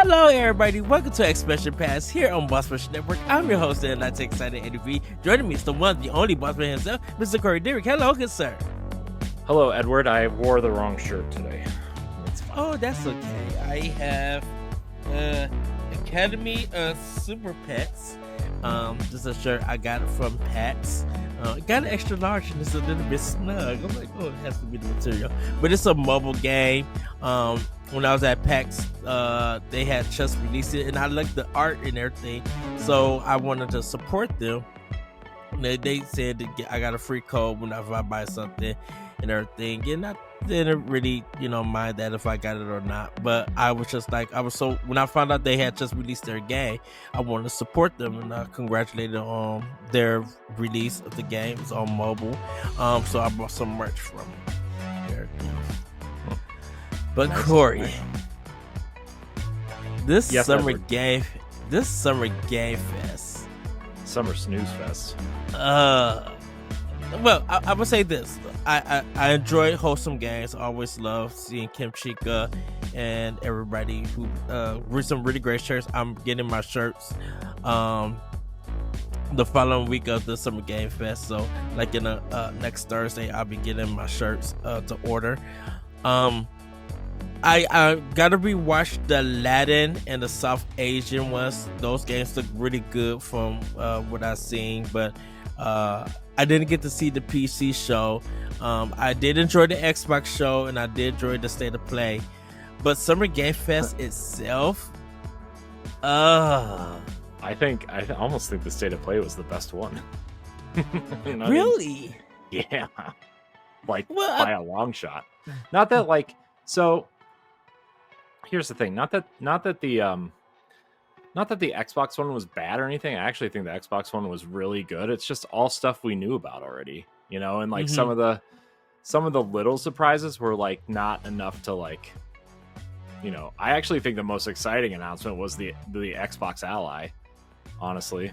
Hello, everybody. Welcome to Expression Pass here on Boss Rush Network. I'm your host, and that's excited Eddie. Joining me is the one, the only Boss Man himself, Mr. Corey Dirrig. Hello, good sir. Hello, Edward. I wore the wrong shirt today. That's fine. Oh, that's okay. I have Academy of Super Pets. This is a shirt I got it from PAX. Got an extra large and it's a little bit snug. I'm like, oh, it has to be the material. But it's a mobile game. When I was at PAX, they had just released it, and I liked the art and everything, so I wanted to support them. They said that I got a free code whenever I buy something and everything, and I didn't really, mind that if I got it or not. But I was just like, when I found out they had just released their game, I wanted to support them, and I congratulated on their release of the game. It's on mobile, so I bought some merch from there. But nice. Corey, this summer game fest, summer snooze fest. Well, I would say this: I enjoy wholesome games. I always love seeing Kim Chica and everybody who with some really great shirts. I'm getting my shirts the following week of the summer game fest. So, like in next Thursday, I'll be getting my shirts to order. I gotta rewatch the Latin and the South Asian ones. Those games look really good from what I've seen, but I didn't get to see the PC show. I did enjoy the Xbox show, and I did enjoy the State of Play, but Summer Game Fest itself, I almost think the State of Play was the best one. Really? Yeah, by a long shot. Not that so. Here's the thing: not that the Xbox One was bad or anything. I actually think the Xbox One was really good. It's just all stuff we knew about already, and some of the little surprises were not enough to I actually think the most exciting announcement was the Xbox Ally, honestly.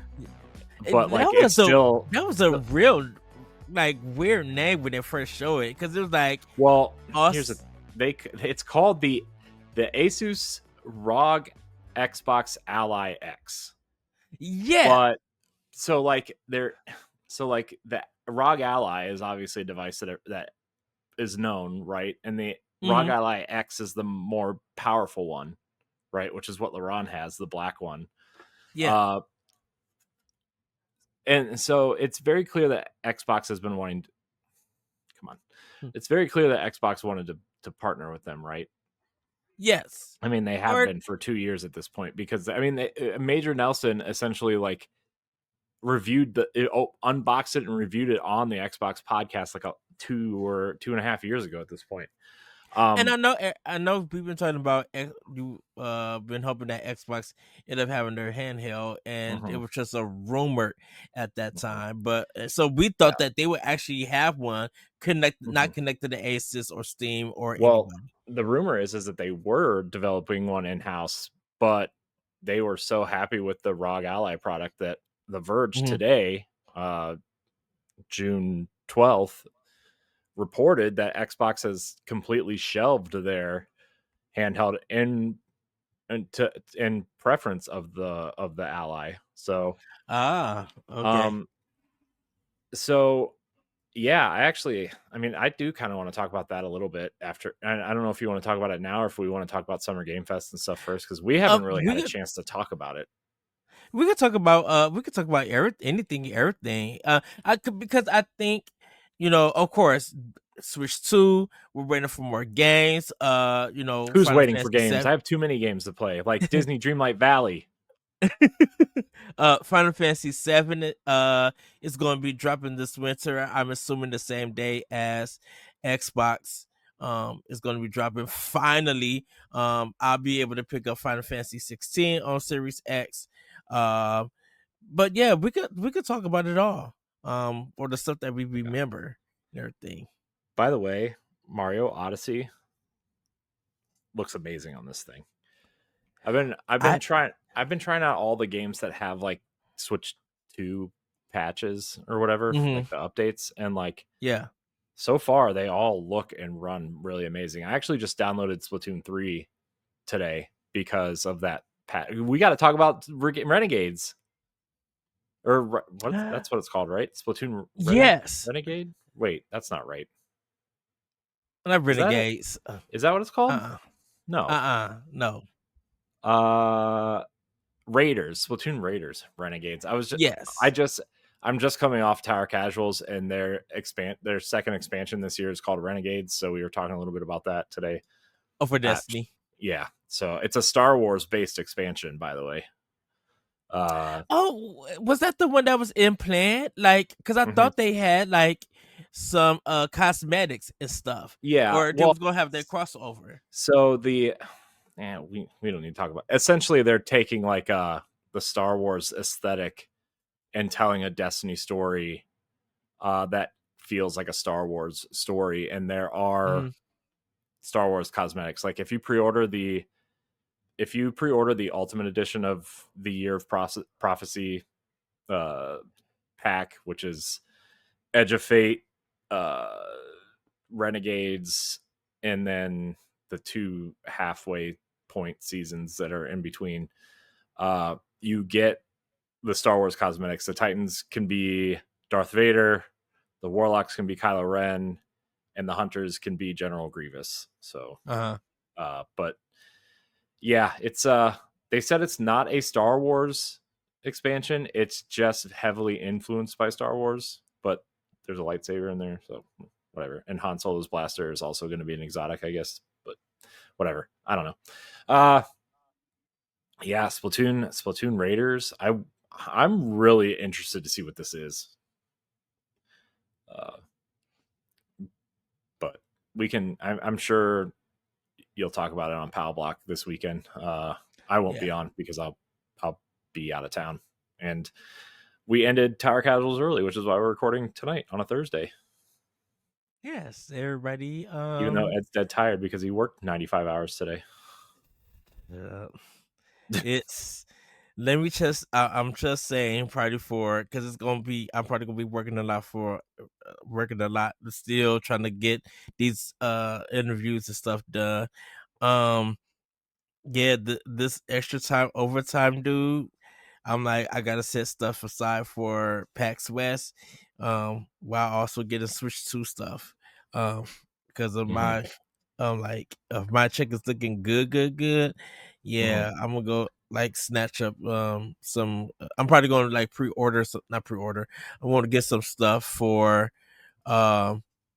But that was a real weird name when they first showed it, because it was it's called the Asus ROG Xbox Ally X. Yeah. But the ROG Ally is obviously a device that is known, right? And the ROG Ally X is the more powerful one, right? Which is what LaRon has, the black one. Yeah. And so it's very clear that Xbox has been wanting it's very clear that Xbox wanted to partner with them, right? Yes. I mean, they have been for 2 years at this point, because Major Nelson essentially unboxed it and reviewed it on the Xbox podcast 2 or 2.5 years ago at this point. And I know we've been talking about you been hoping that Xbox end up having their handheld, and it was just a rumor at that time. But so we thought that they would actually have one not connected to Asus or Steam or anyone. The rumor is that they were developing one in-house, but they were so happy with the ROG Ally product that The Verge today, June 12th, reported that Xbox has completely shelved their handheld in preference of the Ally. So okay. So yeah, I do kind of want to talk about that a little bit after. I don't know if you want to talk about it now or if we want to talk about Summer Game Fest and stuff first, because we haven't really had a chance to talk about it. We could talk about everything. Because I think, of course, Switch 2, we're waiting for more games. Who's waiting for games? 7. I have too many games to play, like Disney Dreamlight Valley. Final Fantasy 7 is going to be dropping this winter. I'm assuming the same day as Xbox is going to be dropping. Finally, I'll be able to pick up Final Fantasy 16 on Series X. But yeah, we could talk about it all. Or the stuff that we remember and everything. By the way, Mario Odyssey looks amazing on this thing. I've been trying out all the games that have Switch 2 patches or whatever, the updates, and so far they all look and run really amazing. I actually just downloaded Splatoon 3 today because of that. We got to talk about Renegades, or what? That's what it's called, right? Splatoon. Yes, Renegade. Wait, that's not right. not Renegades. Is that what it's called? No. No. Raiders, Splatoon Raiders, Renegades. Yes. I'm just coming off Tower Casuals, and their second expansion this year is called Renegades. So we were talking a little bit about that today. Oh, for Destiny. Yeah. So it's a Star Wars based expansion, by the way. Oh, was that the one that was in plan? Like, because I thought they had like some cosmetics and stuff. Yeah. Or they was gonna have their crossover. So we don't need to talk about. Essentially, they're taking like the Star Wars aesthetic and telling a Destiny story that feels like a Star Wars story, and there are Star Wars cosmetics. Like if you pre-order the Ultimate Edition of the Year of Prophecy pack, which is Edge of Fate, Renegades, and then the 2 halfway point seasons that are in between, you get the Star Wars cosmetics. The Titans can be Darth Vader, the Warlocks can be Kylo Ren, and the Hunters can be General Grievous. So but yeah, it's they said it's not a Star Wars expansion, it's just heavily influenced by Star Wars, but there's a lightsaber in there, so whatever. And Han Solo's blaster is also going to be an exotic, I guess, but whatever. I don't know. Yeah, Splatoon Raiders. I'm really interested to see what this is. But we can. I'm sure you'll talk about it on Pal Block this weekend. I won't be on because I'll be out of town, and we ended Tower Casuals early, which is why we're recording tonight on a Thursday. Yes, everybody. Even though Ed's dead tired because he worked 95 hours today. It's. Let me just. I'm just saying, probably because it's gonna be. I'm probably gonna be working a lot, but still trying to get these interviews and stuff done. Yeah, this extra time, overtime, dude. I'm like, I gotta set stuff aside for PAX West, while also getting Switch 2 stuff, because of my, if my check is looking good. Yeah, I'm gonna go like snatch up some. I'm probably gonna like not pre-order. I want to get some stuff for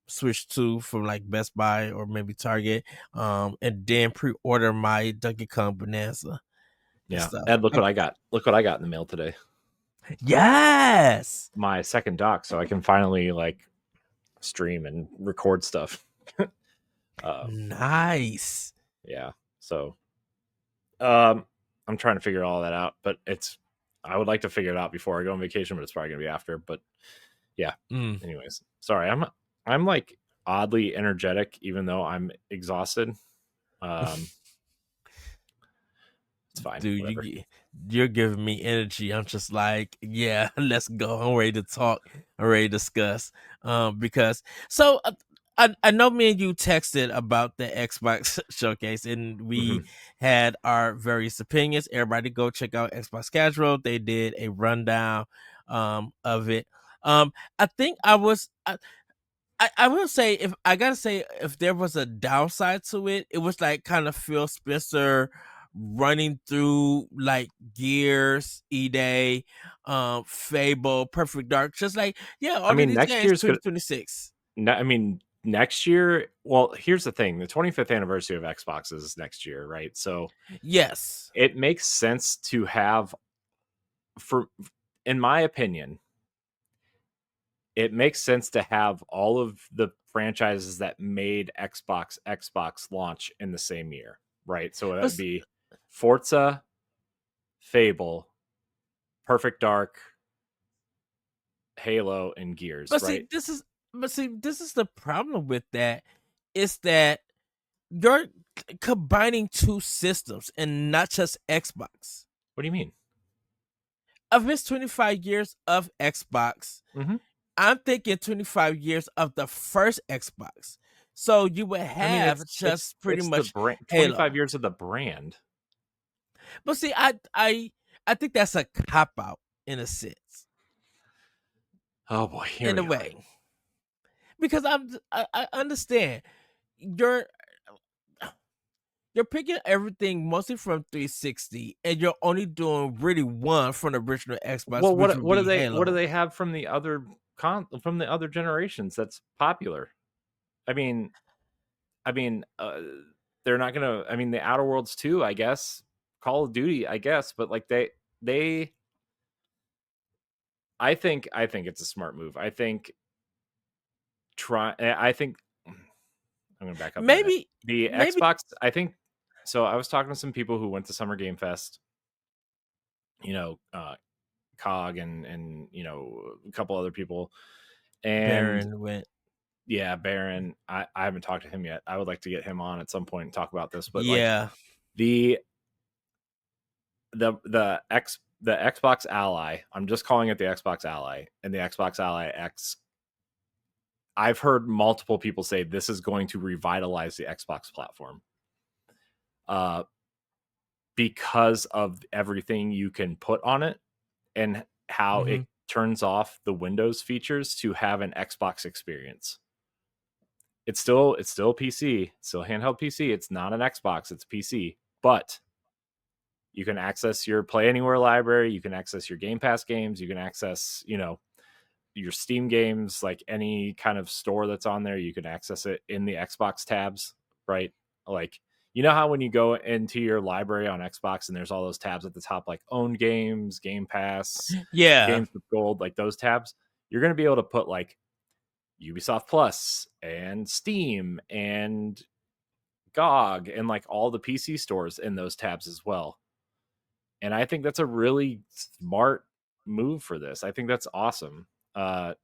Switch 2 from like Best Buy or maybe Target, and then pre-order my Donkey Kong Bonanza. Yeah, Ed, look what I got. Look what I got in the mail today. Yes, my second dock, so I can finally like stream and record stuff. Nice. Yeah. So, I'm trying to figure all that out, but I would like to figure it out before I go on vacation, but it's probably gonna be after. But yeah. Anyways, sorry, I'm like oddly energetic, even though I'm exhausted. It's fine. Dude, you're giving me energy. I'm just like, yeah, let's go. I'm ready to talk. I'm ready to discuss. Because so I know me and you texted about the Xbox showcase, and we had our various opinions. Everybody go check out Xbox Casual. They did a rundown of it. I think I will say, if there was a downside to it, it was like kind of Phil Spencer running through like Gears, E-Day, Fable, Perfect Dark, just like all these next games, year's 2026. Next year. Well, here's the thing: the 25th anniversary of Xbox is next year, right? So yes, it makes sense to have, in my opinion, it makes sense to have all of the franchises that made Xbox launch in the same year, right? So that'd be Forza, Fable, Perfect Dark, Halo, and Gears. Right? This is the problem with that, is that you're combining two systems and not just Xbox. What do you mean? I've missed 25 years of Xbox. I'm thinking 25 years of the first Xbox. So you would have pretty much 25 years of the brand. But see, I think that's a cop out in a sense, Oh boy, here in we a go. way, because I understand you're you're picking everything mostly from 360, and you're only doing really one from the original Xbox, Well, which would be what do Halo. they have from the other from the other generations that's popular? I mean, I mean, they're not gonna. I mean, the Outer Worlds 2, I guess. Call of Duty, I guess, but like they. I think it's a smart move. I think try. I think I'm gonna back up a minute. Maybe, The maybe Xbox, I think. So I was talking to some people who went to Summer Game Fest. You know, Cog and you know a couple other people, and Baron went. yeah, Baron. I haven't talked to him yet. I would like to get him on at some point and talk about this. But like Yeah. the the Xbox Ally, I'm just calling it the Xbox Ally, and the Xbox Ally X. I've heard multiple people say this is going to revitalize the Xbox platform. Because of everything you can put on it and how Mm-hmm. it turns off the Windows features to have an Xbox experience. It's still PC, still handheld PC. It's not an Xbox, it's PC. But you can access your Play Anywhere library, you can access your Game Pass games, you can access, you know, your Steam games, like any kind of store that's on there, you can access it in the Xbox tabs, right? Like, you know how when you go into your library on Xbox and there's all those tabs at the top, like owned games, Game Pass, Yeah. games with gold, like those tabs, you're going to be able to put like Ubisoft Plus and Steam and GOG and like all the PC stores in those tabs as well. And I think that's a really smart move for this. I think that's awesome.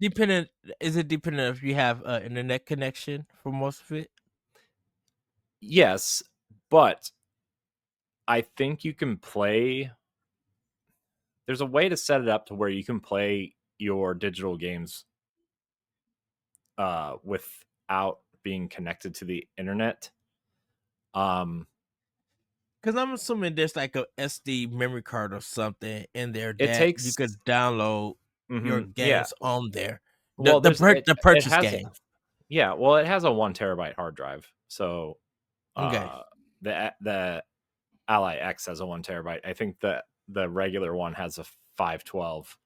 Dependent, is it dependent if you have an internet connection for most of it? Yes, but I think you can play. There's a way to set it up to where you can play your digital games without being connected to the internet. Um, Because I'm assuming there's like a SD memory card or something in there it that you takes. could download your Yeah. games on there. Well, The it purchase has. game. Yeah. Well, it has a 1 terabyte hard drive. So Okay. the Ally X has a 1 terabyte. I think the regular one has a 512.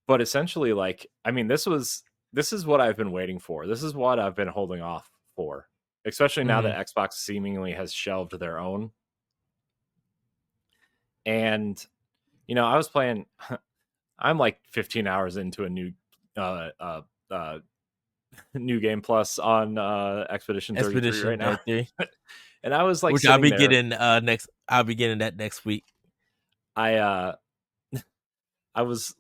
But essentially, like, I mean, this is what I've been waiting for. This is what I've been holding off for, especially now Mm-hmm. that Xbox seemingly has shelved their own. And you know, I was playing. I'm like 15 hours into a new uh uh uh new game plus on Expedition 33 Expedition right now. 33, And I was like which I'll sitting be there. getting next. I'll be getting that next week. I I was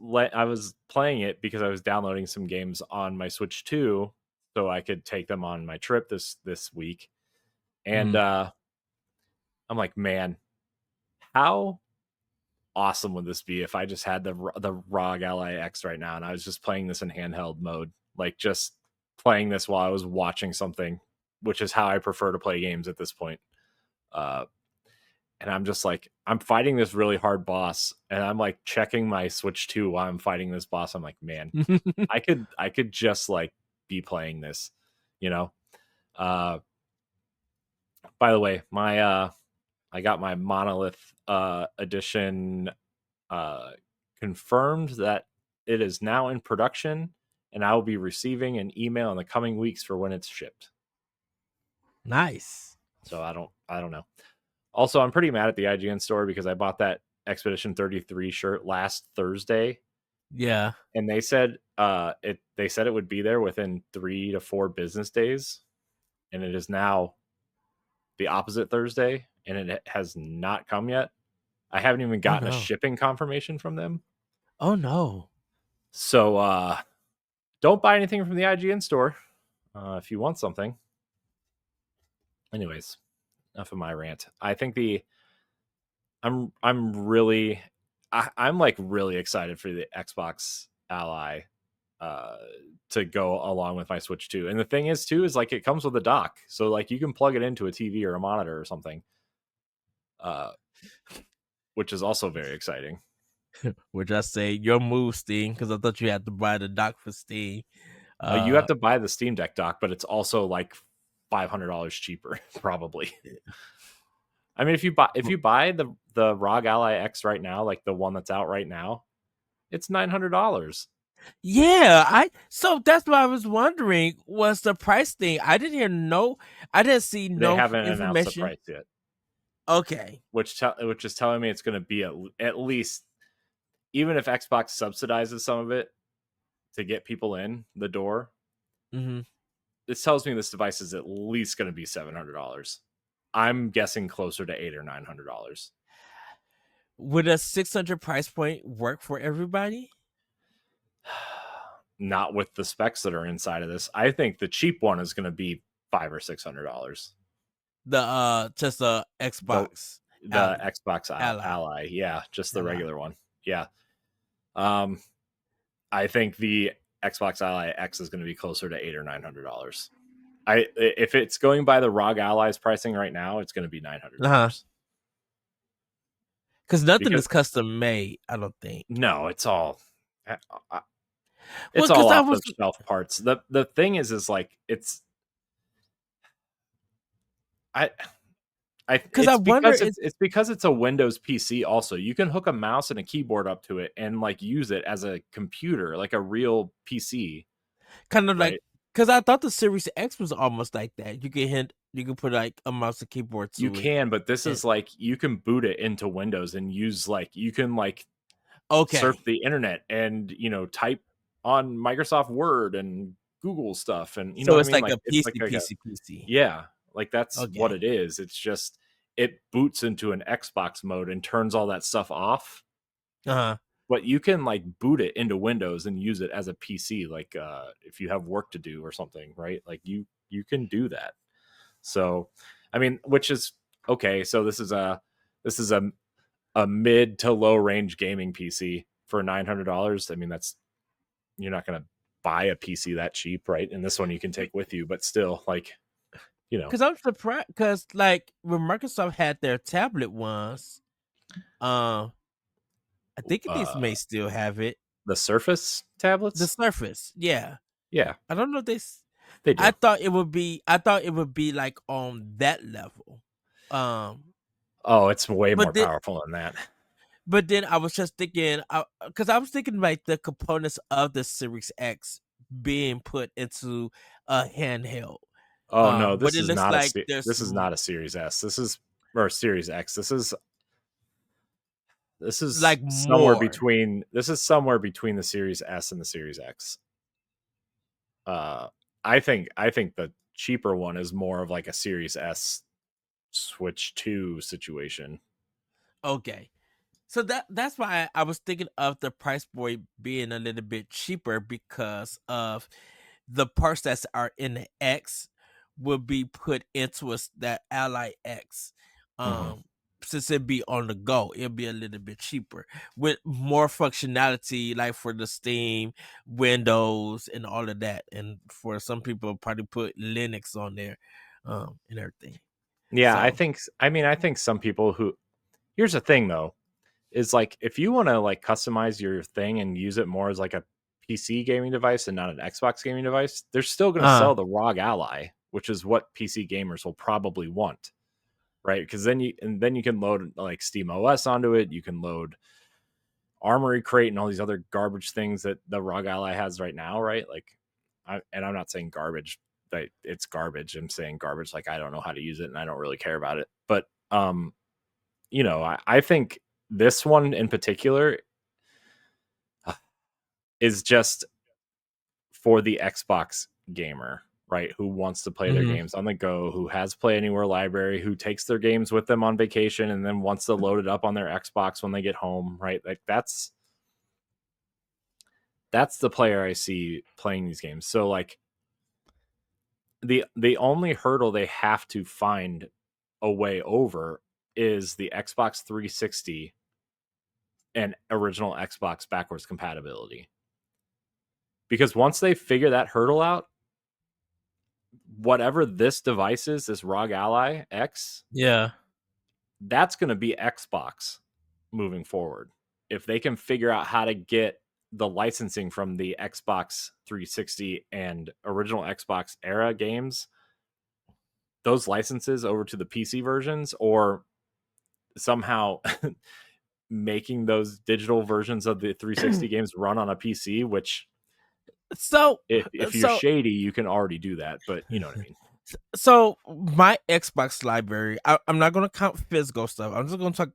playing it because I was downloading some games on my Switch 2 so I could take them on my trip this week. And Mm. I'm like, man, how awesome would this be if I just had the ROG Ally X right now and I was just playing this in handheld mode, like just playing this while I was watching something, which is how I prefer to play games at this point. Uh, and I'm just like, I'm fighting this really hard boss, and I'm like checking my Switch 2 while I'm fighting this boss. I'm like, man, I could just like be playing this, you know. Uh, by the way, my I got my Monolith edition confirmed that it is now in production, and I will be receiving an email in the coming weeks for when it's shipped. Nice. So I don't know. Also, I'm pretty mad at the IGN store because I bought that Expedition 33 shirt last Thursday, Yeah. and they said it would be there within 3 to 4 business days, and it is now the opposite Thursday, and it has not come yet. I haven't even Oh gotten a no. shipping confirmation from them. Oh no. So don't buy anything from the IGN store if you want something. Anyways, enough of my rant. I think I'm really I'm like really excited for the Xbox Ally to go along with my Switch 2. And the thing is too, is like it comes with a dock. So like you can plug it into a TV or a monitor or something. Which is also very exciting. Which I say your move, Steam, because I thought you had to buy the dock for Steam. You have to buy the Steam Deck dock, but it's also like $500 cheaper, probably. I mean, if you buy the ROG Ally X right now, like the one that's out right now, it's $900. Yeah, so that's what I was wondering. Was the price thing? I didn't see They no haven't announced the information. price yet. Okay, Which is telling me it's going to be at least, even if Xbox subsidizes some of it to get people in the door. mm-hmm. This tells me this device is at least going to be $700. I'm guessing closer to $800 or $900. Would a 600 price point work for everybody? Not with the specs that are inside of this. I think the cheap one is going to be $500 or $600. Just a Xbox, the Xbox Ally. Ally, yeah, just the regular one, yeah. I think the Xbox Ally X is going to be closer to $800 or $900. If it's going by the ROG Ally's pricing right now, it's going to be $900. Because nothing is custom made, I don't think. No, it's all off the shelf parts. The thing is like it's it's because it's a Windows PC. Also, you can hook a mouse and a keyboard up to it and like use it as a computer, like a real PC. Kind of right? Like, because I thought the Series X was almost like that. You can put like a mouse and keyboard to it. You can, but this is like you can boot it into Windows and use like you can like surf the internet and type on Microsoft Word and Google stuff, and so it's like a PC. Yeah, like that's what it is. It's just it boots into an Xbox mode and turns all that stuff off. But you can like boot it into Windows and use it as a PC, like if you have work to do or something, right? Like you can do that. So, I mean, which is okay. So this is a mid to low range gaming PC for $900. I mean, you're not going to buy a PC that cheap, right? And this one you can take with you, but still, like, because I'm surprised because like when Microsoft had their tablet ones, I think these may still have it. The Surface tablets? The Surface, yeah. I don't know if they do. I thought it would be like on that level. It's way more powerful than that. But then I was just thinking, because I was thinking like the components of the Series X being put into a handheld. Oh no, this is not a Series S. This is Series X. This is like somewhere between. This is somewhere between the Series S and the Series X. I think the cheaper one is more of like a Series S Switch 2 situation. Okay. So that's why I was thinking of the price point being a little bit cheaper because of the parts that are in the X will be put into that Ally X. Since it'd be on the go, it'll be a little bit cheaper with more functionality, like for the Steam, Windows, and all of that. And for some people, probably put Linux on there, and everything. Yeah, so. I think some people who. Here's the thing, though. Is like if you want to like customize your thing and use it more as like a PC gaming device and not an Xbox gaming device, they're still going to sell the ROG Ally, which is what PC gamers will probably want, right? Because then you can load like Steam OS onto it. You can load Armory Crate and all these other garbage things that the ROG Ally has right now, right? Like, I'm not saying garbage, that it's garbage. I'm saying garbage like I don't know how to use it and I don't really care about it. But I think this one in particular is just for the Xbox gamer, right? Who wants to play their games on the go, who has Play Anywhere library, who takes their games with them on vacation and then wants to load it up on their Xbox when they get home, right? Like that's the player I see playing these games. So like the only hurdle they have to find a way over is the Xbox 360 and original Xbox backwards compatibility. Because once they figure that hurdle out, whatever this device is, this ROG Ally X, Yeah. that's going to be Xbox moving forward. If they can figure out how to get the licensing from the Xbox 360 and original Xbox era games, those licenses over to the PC versions, or somehow making those digital versions of the 360 games run on a PC, which So if you're shady, you can already do that, but you know what I mean. So my Xbox library, I'm not going to count physical stuff. I'm just going to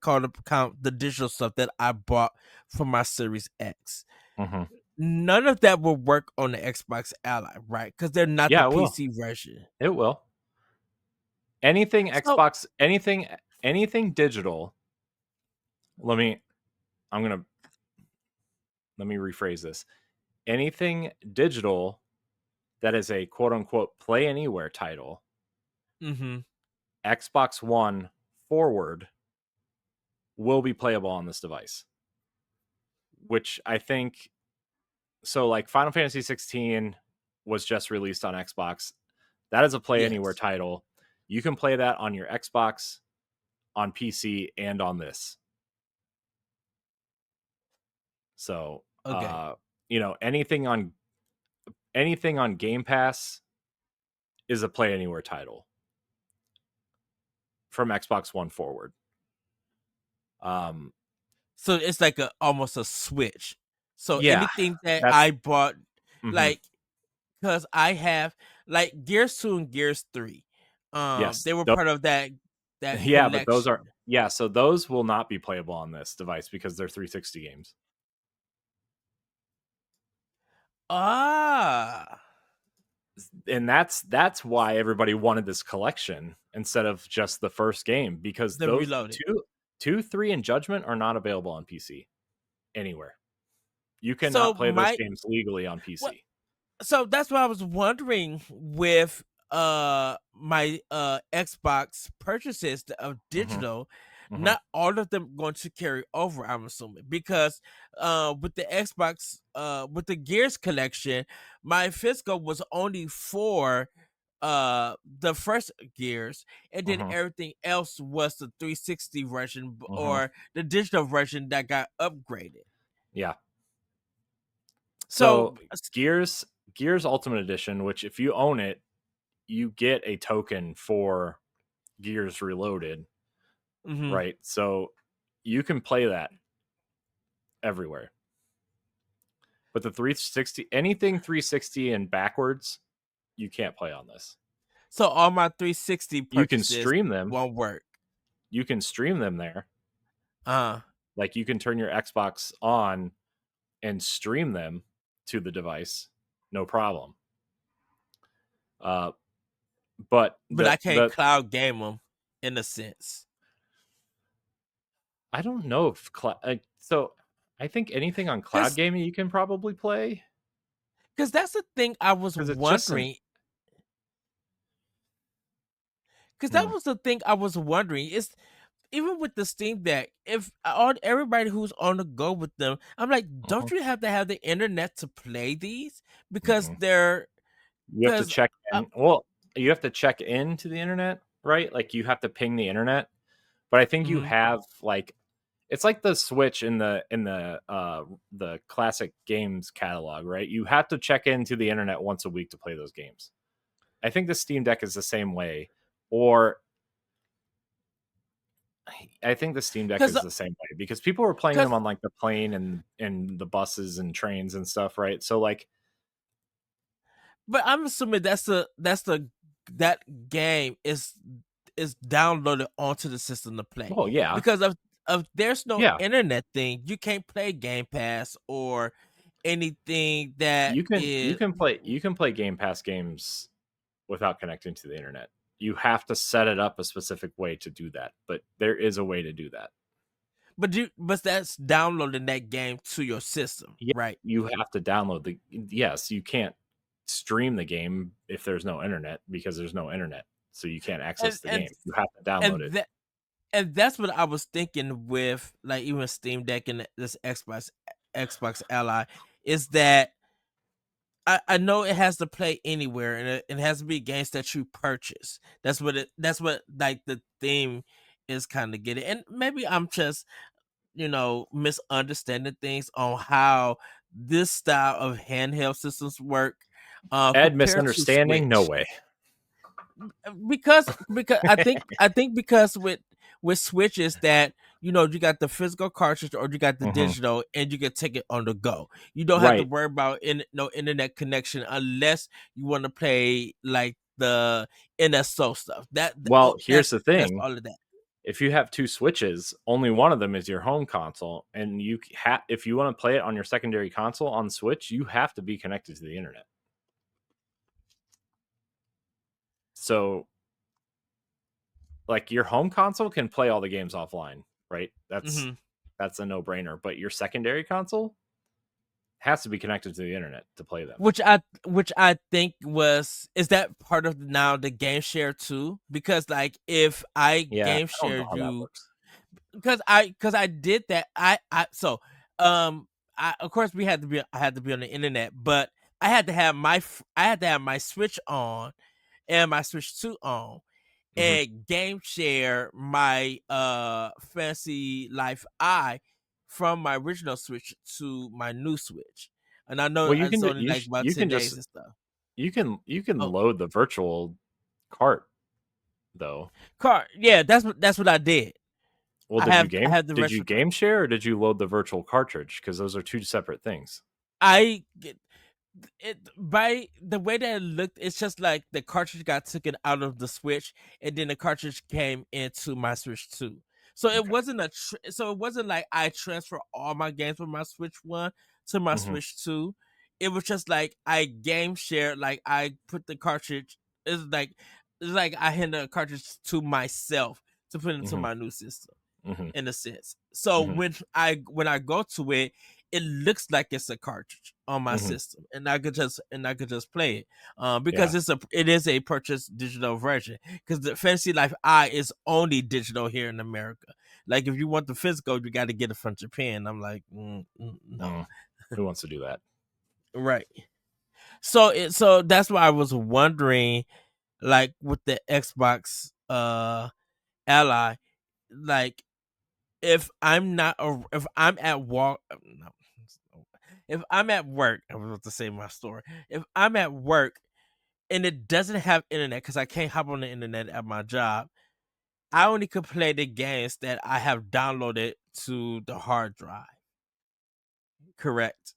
count the digital stuff that I bought for my Series X. Mm-hmm. None of that will work on the Xbox Ally, right? Because they're not the PC version. It will. Anything Xbox, anything digital. Let me rephrase this. Anything digital that is a quote unquote play anywhere title, Xbox One forward, will be playable on this device. Which I think, so like Final Fantasy 16 was just released on Xbox. That is a play anywhere title. You can play that on your Xbox, on PC, and on this. So, anything on Game Pass is a play anywhere title from Xbox One forward. So it's like almost a switch. So anything that I bought, like, because I have like Gears 2 and Gears 3, they were part of that. Yeah, but those are so those will not be playable on this device because they're 360 games. And that's why everybody wanted this collection instead of just the first game, because those two, 3, and Judgment are not available on PC anywhere. You cannot play those games legally on PC. So that's what I was wondering with my Xbox purchases of digital. Not all of them going to carry over, I'm assuming, because with the Xbox, with the Gears collection, my physical was only for the first Gears, and then everything else was the 360 version or the digital version that got upgraded. Yeah. So Gears Ultimate Edition, which if you own it, you get a token for Gears Reloaded. Right? So you can play that everywhere. But the 360, anything 360 and backwards, you can't play on this. So all my 360 purchases, you can stream them, won't work. You can stream them there. Like you can turn your Xbox on and stream them to the device, no problem. But I can't cloud game them in a sense. I don't know if so I think anything on cloud gaming you can probably play. Because that's the thing I was wondering. Because that was the thing I was wondering. Is even with the Steam Deck, if everybody who's on the go with them, I'm like, don't you have to have the internet to play these? Because they're you have to check in. Well, you have to check into the internet, right? Like you have to ping the internet. But I think you have like, it's like the Switch in the classic games catalog, right? You have to check into the internet once a week to play those games. I think the Steam Deck is the same way, or I think the Steam Deck is the same way because people were playing them on like the plane and the buses and trains and stuff, right? So like, but I'm assuming that game is downloaded onto the system to play. Oh yeah, because of there's no internet thing, you can't play Game Pass or anything that you can play Game Pass games without connecting to the internet. You have to set it up a specific way to do that, but there is a way to do that. But that's downloading that game to your system, right? You have to download you can't stream the game if there's no internet because there's no internet, so you can't access the game. You have to download it. And that's what I was thinking with like even Steam Deck and this Xbox Ally is that I know it has to play anywhere, and it has to be games that you purchase. That's what like the theme is kind of getting. And maybe I'm just misunderstanding things on how this style of handheld systems work Ed, compared to misunderstanding? No Switch. way. Because I think because with Switch is that you got the physical cartridge or you got the Hmm. digital, and you can take it on the go. You don't have to Right. worry about no internet connection unless you want to play like the NSO stuff. Well, here's the That's thing. all of that. If you have two Switches, only one of them is your home console, and if you want to play it on your secondary console on Switch, you have to be connected to the internet. So, like, your home console can play all the games offline, right? That's a no-brainer. But your secondary console has to be connected to the internet to play them. Which I think is that part of now the game share too? Because like if I Yeah, game I don't share know how that you, works. because I did that. Um I of course I had to be on the internet, but I had to have my Switch on and my Switch 2 on Hmm. and game share my Fantasy Life I from my original Switch to my new Switch. And I know Well, you it's can only like about you 10 can days just and stuff. you can Oh, load the virtual cart though. yeah, that's what I did. Well, I have the did you retro card. game share or did you load the virtual cartridge? Because those are two separate things. I it by the way that it looked, it's just like the cartridge got taken out of the Switch, and then the cartridge came into my Switch 2. So it Okay. wasn't so it wasn't like I transfer all my games from my Switch 1 to my Hmm. Switch 2. It was just like I game shared, like I put the cartridge. It's like I hand the cartridge to myself to put into Hmm. my new system Hmm. in a sense. So Hmm. when I go to it, it looks like it's a cartridge on my Hmm. system, and I could just play it. Because Yeah. it is a purchased digital version. Because the Fantasy Life I is only digital here in America. Like if you want the physical, you got to get it from Japan. I'm like, no, Who wants to do that? right. So that's why I was wondering, like with the Xbox Ally, like if I'm at work, no, if I'm at work, I was about to say my story. If I'm at work and it doesn't have internet because I can't hop on the internet at my job, I only could play the games that I have downloaded to the hard drive. Correct.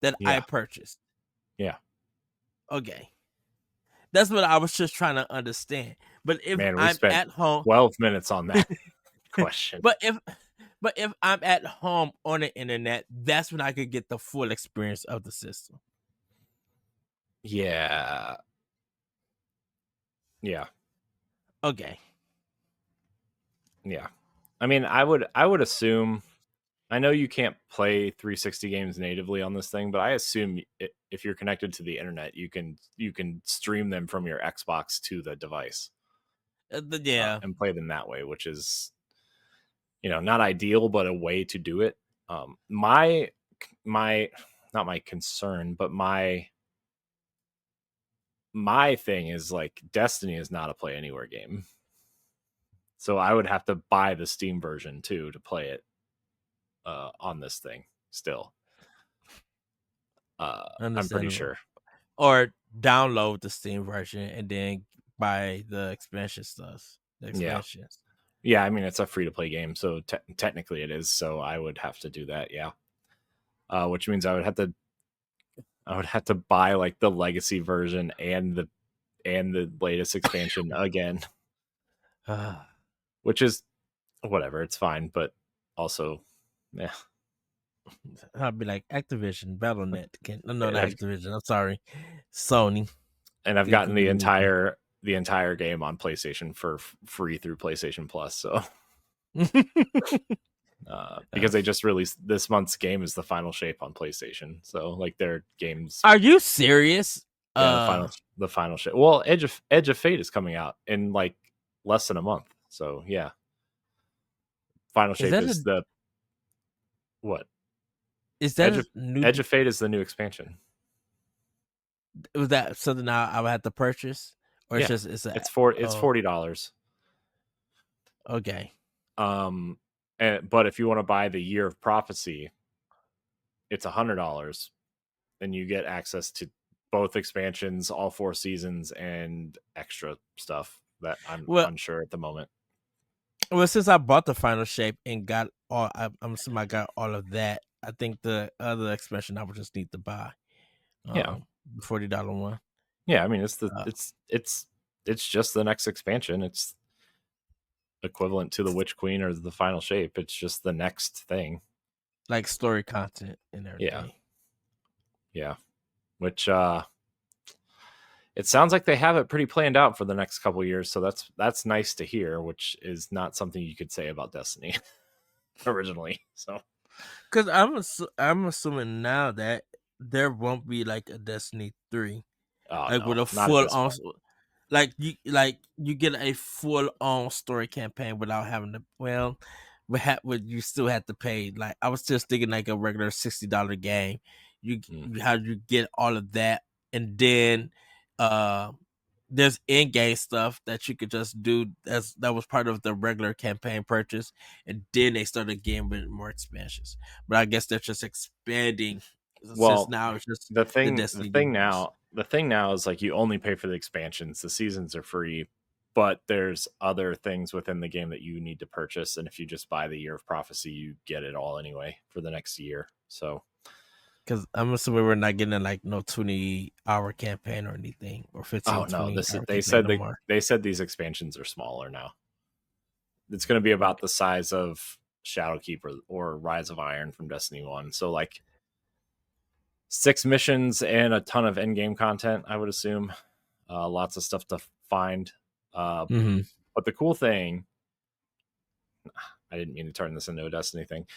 That I Yeah. purchased. Yeah. Okay. That's what I was just trying to understand. But if Man, we I'm spent at home, 12 minutes on that question. but if I'm at home on the internet, that's when I could get the full experience of the system. Yeah. Yeah. Okay. Yeah. I mean, I would assume, I know you can't play 360 games natively on this thing, but I assume if you're connected to the internet, you can stream them from your Xbox to the device Yeah. and play them that way, which is, not ideal, but a way to do it. My not my concern, but my thing is like Destiny is not a play anywhere game. So I would have to buy the Steam version too to play it on this thing still. I'm pretty Understandable. sure. Or download the Steam version and then buy the expansion stuff. The Yeah. expansions. Yeah, I mean it's a free to play game, so technically it is. So I would have to do that. Yeah, which means I would have to buy like the legacy version and the latest expansion again, which is whatever. It's fine, but also, yeah. I'd be like Activision, BattleNet. No, And not Activision. I'm sorry, Sony. I've gotten the Give me a entire game on PlayStation for free through PlayStation Plus. So because they just released this month's game is the final shape on PlayStation. So like their games, Are you serious? yeah, the final shape. Well, Edge of Fate is coming out in like less than a month. So yeah, final Is shape that is a what is that a new? Edge of Fate is the new expansion. Was that something I would have to purchase, or it's Yeah, just it's a it's oh $40. okay. Um, but if you want to buy the Year of Prophecy, it's $100, and you get access to both expansions, all 4 seasons, and extra stuff that I'm Well, unsure at the moment. well, since I bought the final shape and got all, I'm assuming I got all of that. I think the other expansion I would just need to buy. Yeah, The $40 one. yeah. I mean, it's Uh, it's just the next expansion. It's equivalent to the Witch Queen or the final shape. It's just the next thing. like story content and Yeah, everything. yeah. Which it sounds like they have it pretty planned out for the next couple years, so that's nice to hear, which is not something you could say about Destiny originally. So Because I'm assuming now that there won't be like a Destiny 3, oh like with no, a not at full this on, point. like you get a full on story campaign without having to. Well, but you still have to pay. Like I was just thinking like a regular $60 game. How you get all of that, and then uh there's in-game stuff that you could just do that was part of the regular campaign purchase, and then they started getting with more expansions. But I guess they're just expanding since Well, now it's just the the thing the Destiny thing universe. now the thing now is like you only pay for the expansions. The seasons are free, but there's other things within the game that you need to purchase. And if you just buy the Year of Prophecy, you get it all anyway for the next year. So Because I'm assuming we're not getting like no 20-hour campaign or anything, or oh 15, no, 20-hour campaign no more. they said these expansions are smaller now. It's going to be about the size of Shadowkeep or Rise of Iron from Destiny 1. So like 6 missions and a ton of end game content, I would assume. Lots of stuff to find. Uh, Mm-hmm. but the cool thing, I didn't mean to turn this into a Destiny thing.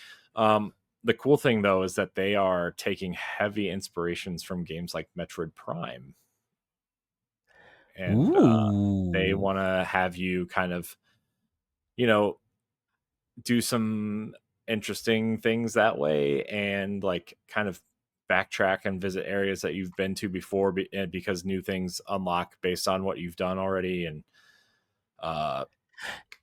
The cool thing, though, is that they are taking heavy inspirations from games like Metroid Prime. And they Ooh. want to have you kind of, you know, do some interesting things that way and like kind of backtrack and visit areas that you've been to before because new things unlock based on what you've done already. And uh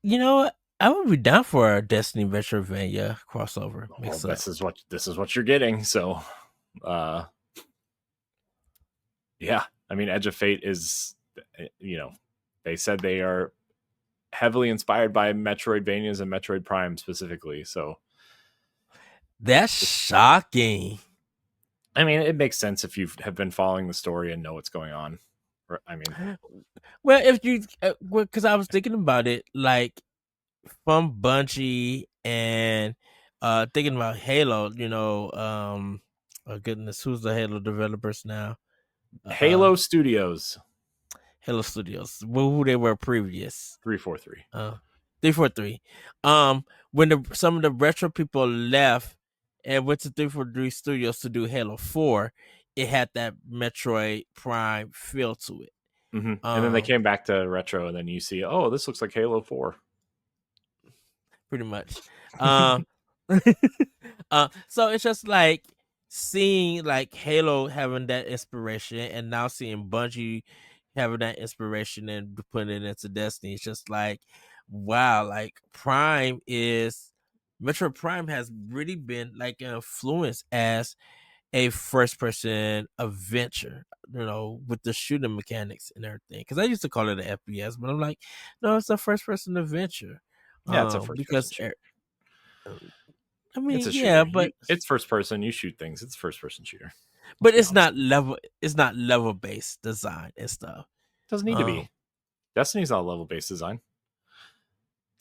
You know what? I would be down for a Destiny Metroidvania crossover well, mix up. this is what you're getting. So uh yeah, I mean, Edge of Fate is, you know, they said they are heavily inspired by Metroidvanias and Metroid Prime specifically. So That's shocking. I mean, it makes sense if you have been following the story and know what's going on. I mean, Well, if you, because I was thinking about it, like from Bungie and thinking about Halo, oh goodness, who's the Halo developers now? Halo Studios Halo Studios, who they were previous. 343. 343. When some of the retro people left and went to 343 Studios to do Halo 4, it had that Metroid Prime feel to it. Mm-hmm. And then they came back to retro, and then you see, oh, this looks like Halo 4. Pretty much. So it's just like seeing like Halo having that inspiration, and now seeing Bungie having that inspiration and putting it into Destiny. It's just like, wow, like Metro Prime has really been like an influence as a first person adventure, with the shooting mechanics and everything. Because I used to call it an FPS, but I'm like, no, it's a first person adventure. Yeah, it's a first person Because shooter. I It's mean, a yeah, shooter. but It's first person. You shoot things. It's a first person shooter. Let's but be it's honest. not level. It's not level based design and stuff. Doesn't need to Um, be. Destiny's not level based design.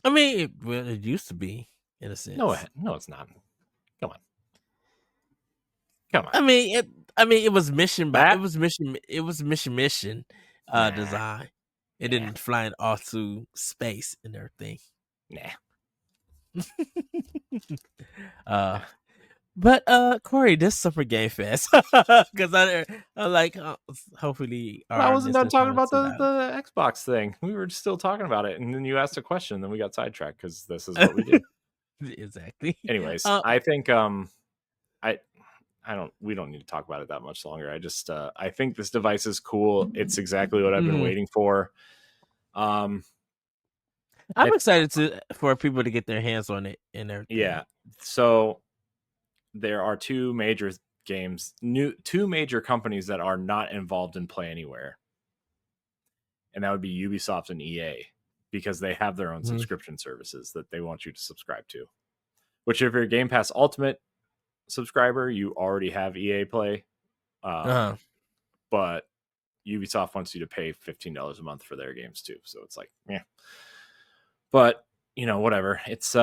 I mean, it used to be in a No, sense. no, it's not. Come on, come on. It was mission by That it was mission nah, design. It nah, didn't flying off to space and everything. nah. uh, but Corey, this Super Game Fest because I like hopefully I our wasn't done listeners talking haven't about seen out. the Xbox thing. We were still talking about it, and then you asked a question, and then we got sidetracked because this is what we do. Exactly. Anyways, Uh, I think I we don't need to talk about it that much longer. I think this device is cool. It's exactly what I've been waiting for. I'm excited for people to get their hands on it and everything. Yeah. So there are two major companies that are not involved in Play Anywhere. And that would be Ubisoft and EA, because they have their own subscription services that they want you to subscribe to. Which, if you're a Game Pass Ultimate subscriber, you already have EA Play. But Ubisoft wants you to pay $15 a month for their games too. So it's like, yeah. But, whatever. It's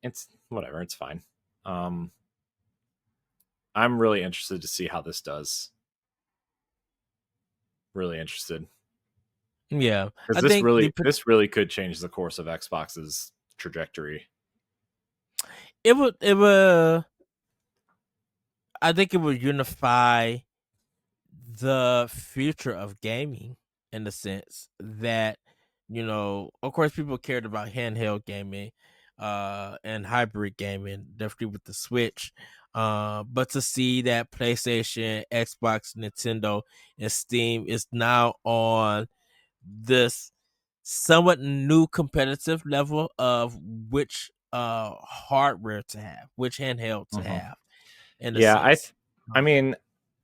it's whatever. It's fine. I'm really interested to see how this does. Really interested. Yeah, because this really could change the course of Xbox's trajectory. It would. I think it would unify the future of gaming in the sense that, of course, people cared about handheld gaming and hybrid gaming, definitely with the Switch. But to see that PlayStation, Xbox, Nintendo, and Steam is now on this somewhat new competitive level of which hardware to have, which handheld to have. I mean,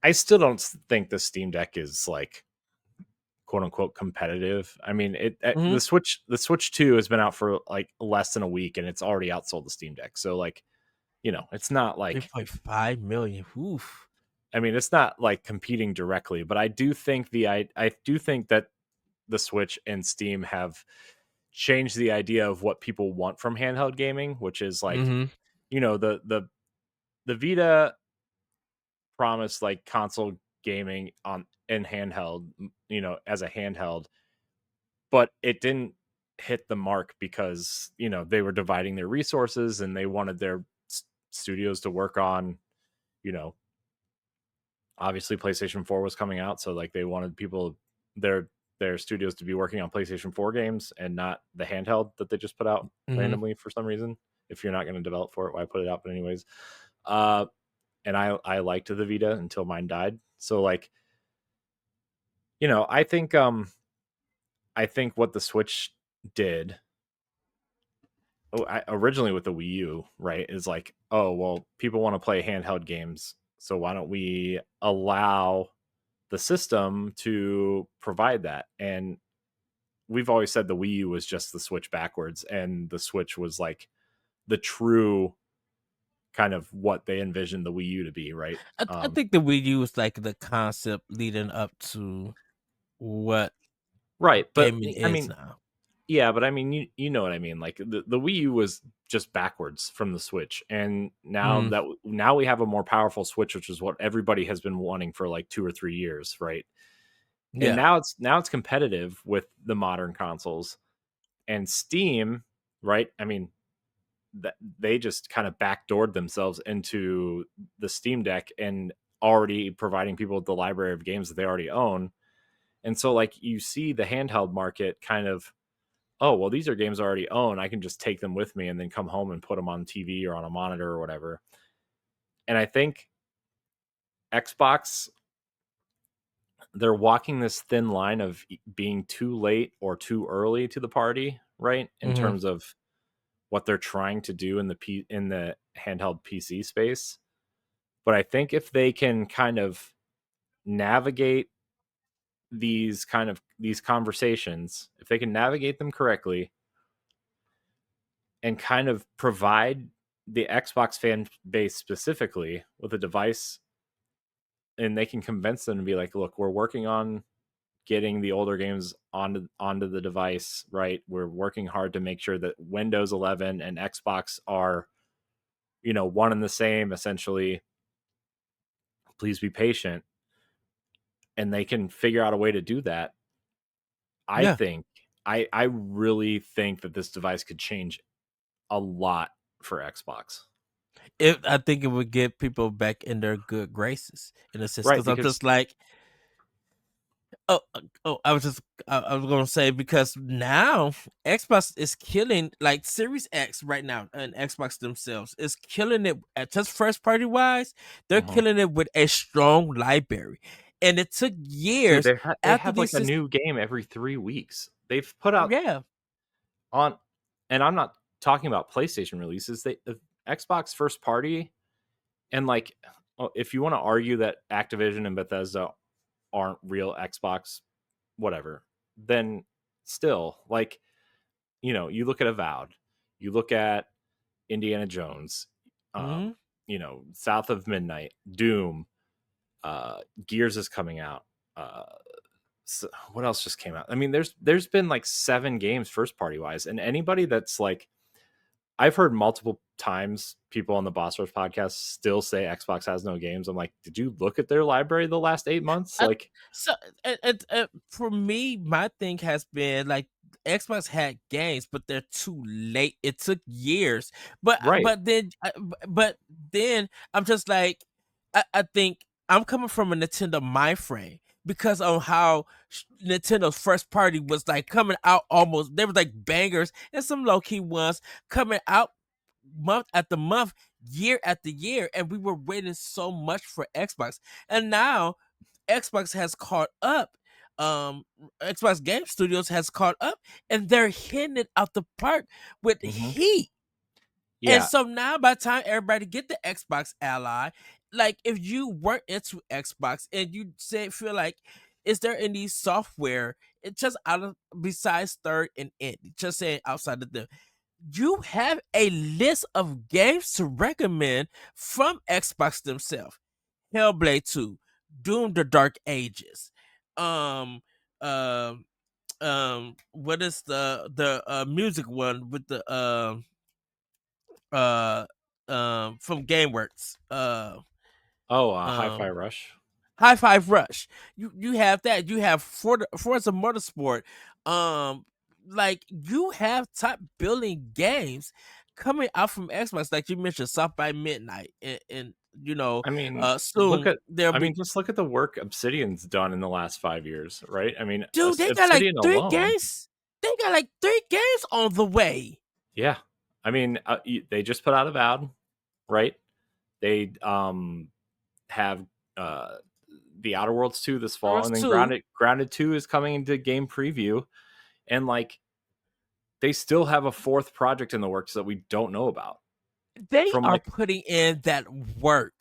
I still don't think the Steam Deck is like quote unquote competitive. I mean, the Switch 2 has been out for like less than a week and it's already outsold the Steam Deck. So like, it's not like 3.5 million. Oof. I mean, it's not like competing directly, but I do think that the Switch and Steam have changed the idea of what people want from handheld gaming, which is like, the Vita promised like console gaming in handheld, as a handheld, but it didn't hit the mark because they were dividing their resources and they wanted their studios to work on, obviously PlayStation 4 was coming out, so like they wanted people their studios to be working on PlayStation 4 games and not the handheld that they just put out randomly for some reason. If you're not going to develop for it, why put it out? But anyways, and I liked the Vita until mine died. So like, I think what the Switch did originally with the Wii U, right, is like, oh, well, people want to play handheld games, so why don't we allow the system to provide that? And we've always said the Wii U was just the Switch backwards, and the Switch was like the true kind of what they envisioned the Wii U to be, right? I think the Wii U is like the concept leading up to what right, but gaming I is mean, now. yeah, but I mean, you know what I mean? Like the Wii U was just backwards from the Switch, and now we have a more powerful Switch, which is what everybody has been wanting for like 2 or 3 years, right? Yeah. And now it's competitive with the modern consoles, and Steam, right? I mean, that they just kind of backdoored themselves into the Steam Deck and already providing people with the library of games that they already own. And so like you see the handheld market kind of, oh, well, these are games I already own. I can just take them with me and then come home and put them on TV or on a monitor or whatever. And I think Xbox, they're walking this thin line of being too late or too early to the party, right? In terms of what they're trying to do in the handheld PC space. But I think if they can kind of navigate these conversations, if they can navigate them correctly and kind of provide the Xbox fan base specifically with a device, and they can convince them to be like, look, we're working on getting the older games onto the device, right? We're working hard to make sure that Windows 11 and Xbox are, one and the same, essentially. Please be patient. And they can figure out a way to do that. I really think that this device could change a lot for Xbox. I think it would get people back in their good graces in a sense, because I'm just like, Oh, I was gonna say because now Xbox is killing like Series X right now, and Xbox themselves is killing it at just first party wise. They're Mhm. killing it with a strong library, and it took Dude, years they after have like these a new game every 3 weeks. They've put out yeah. on, and I'm not talking about PlayStation releases. Xbox first party, and like, if you want to argue that Activision and Bethesda aren't real Xbox, whatever, then still, like, you look at Avowed, you look at Indiana Jones, Mm-hmm. South of Midnight, Doom, Gears is coming out. So what else just came out? I mean, there's been like 7 games first party wise, and anybody that's like, I've heard multiple times people on the Boss Rush podcast still say Xbox has no games. I'm like, did you look at their library the last 8 months? I, Like, so for me, my thing has been like Xbox had games, but they're too late. It took years, but right. but then I'm just like, I think I'm coming from a Nintendo mind frame because of how Nintendo's first party was like coming out almost. There was like bangers and some low key ones coming out month after month, year after year, and we were waiting so much for Xbox, and now Xbox has caught up. Um, Xbox Game Studios has caught up, and they're hitting it out the park with Mm-hmm. heat. And Yeah. so now, by the time everybody get the Xbox Ally, like if you weren't into Xbox and you feel like, is there any software? It just out of besides third and indie, just saying outside of them, you have a list of games to recommend from Xbox themselves. Hellblade 2, Doom the Dark Ages. Um um what is the music one with the uh from GameWorks. Hi-Fi Um Rush. High Five Rush. You have that. You have Forza Motorsport. Like you have top billing games coming out from Xbox, like you mentioned, South by Midnight, and I mean, soon there'll be. just look at the work Obsidian's done in the last 5 years, right? I mean, Dude, they got like Obsidian three alone. games. They got like 3 games on the way. Yeah. I mean, they just put out Avowed, right? They have uh the Outer Worlds 2 this fall, First and then two, Grounded 2 is coming into game preview, and like, they still have a fourth project in the works that we don't know about. they From are like, putting in that work.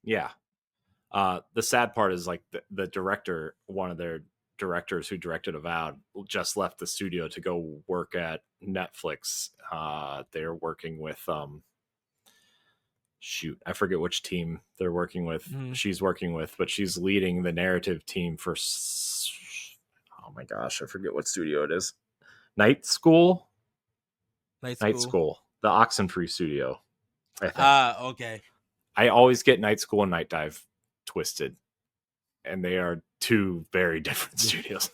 yeah. The sad part is like the director, one of their directors who directed Avowed, just left the studio to go work at Netflix. They're working with shoot, I forget which team they're working with. Mhm. She's working with, but she's leading the narrative team for. Oh my gosh, I forget what studio it is. Night School. Night Night School. School, the Oxenfree studio. I think. Okay. I always get Night School and Night Dive twisted, and they are two very different studios.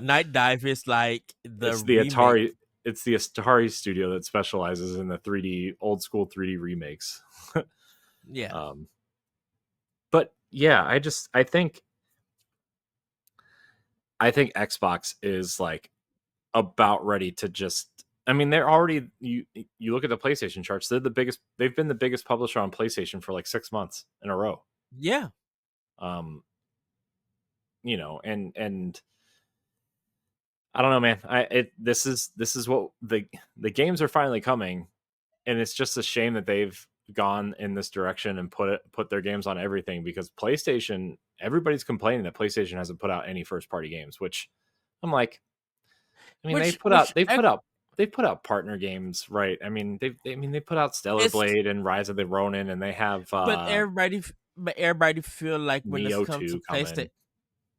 Night Dive is like the it's the remake. Atari. It's the Atari studio that specializes in the 3D old school 3D remakes. Yeah. But yeah, I think Xbox is like about ready to just. I mean, they're already. You look at the PlayStation charts; they're the biggest. They've been the biggest publisher on PlayStation for like 6 months in a row. Yeah. Um, and I don't know, man. This is what the games are finally coming, and it's just a shame that they've gone in this direction and put their games on everything, because PlayStation. Everybody's complaining that PlayStation hasn't put out any first party games, which I'm like, I mean, Which which they put out partner games, right? I mean, they put out Stellar it's Blade and Rise of the Ronin, and they have but everybody feel like when it Neo comes to 2 PlayStation,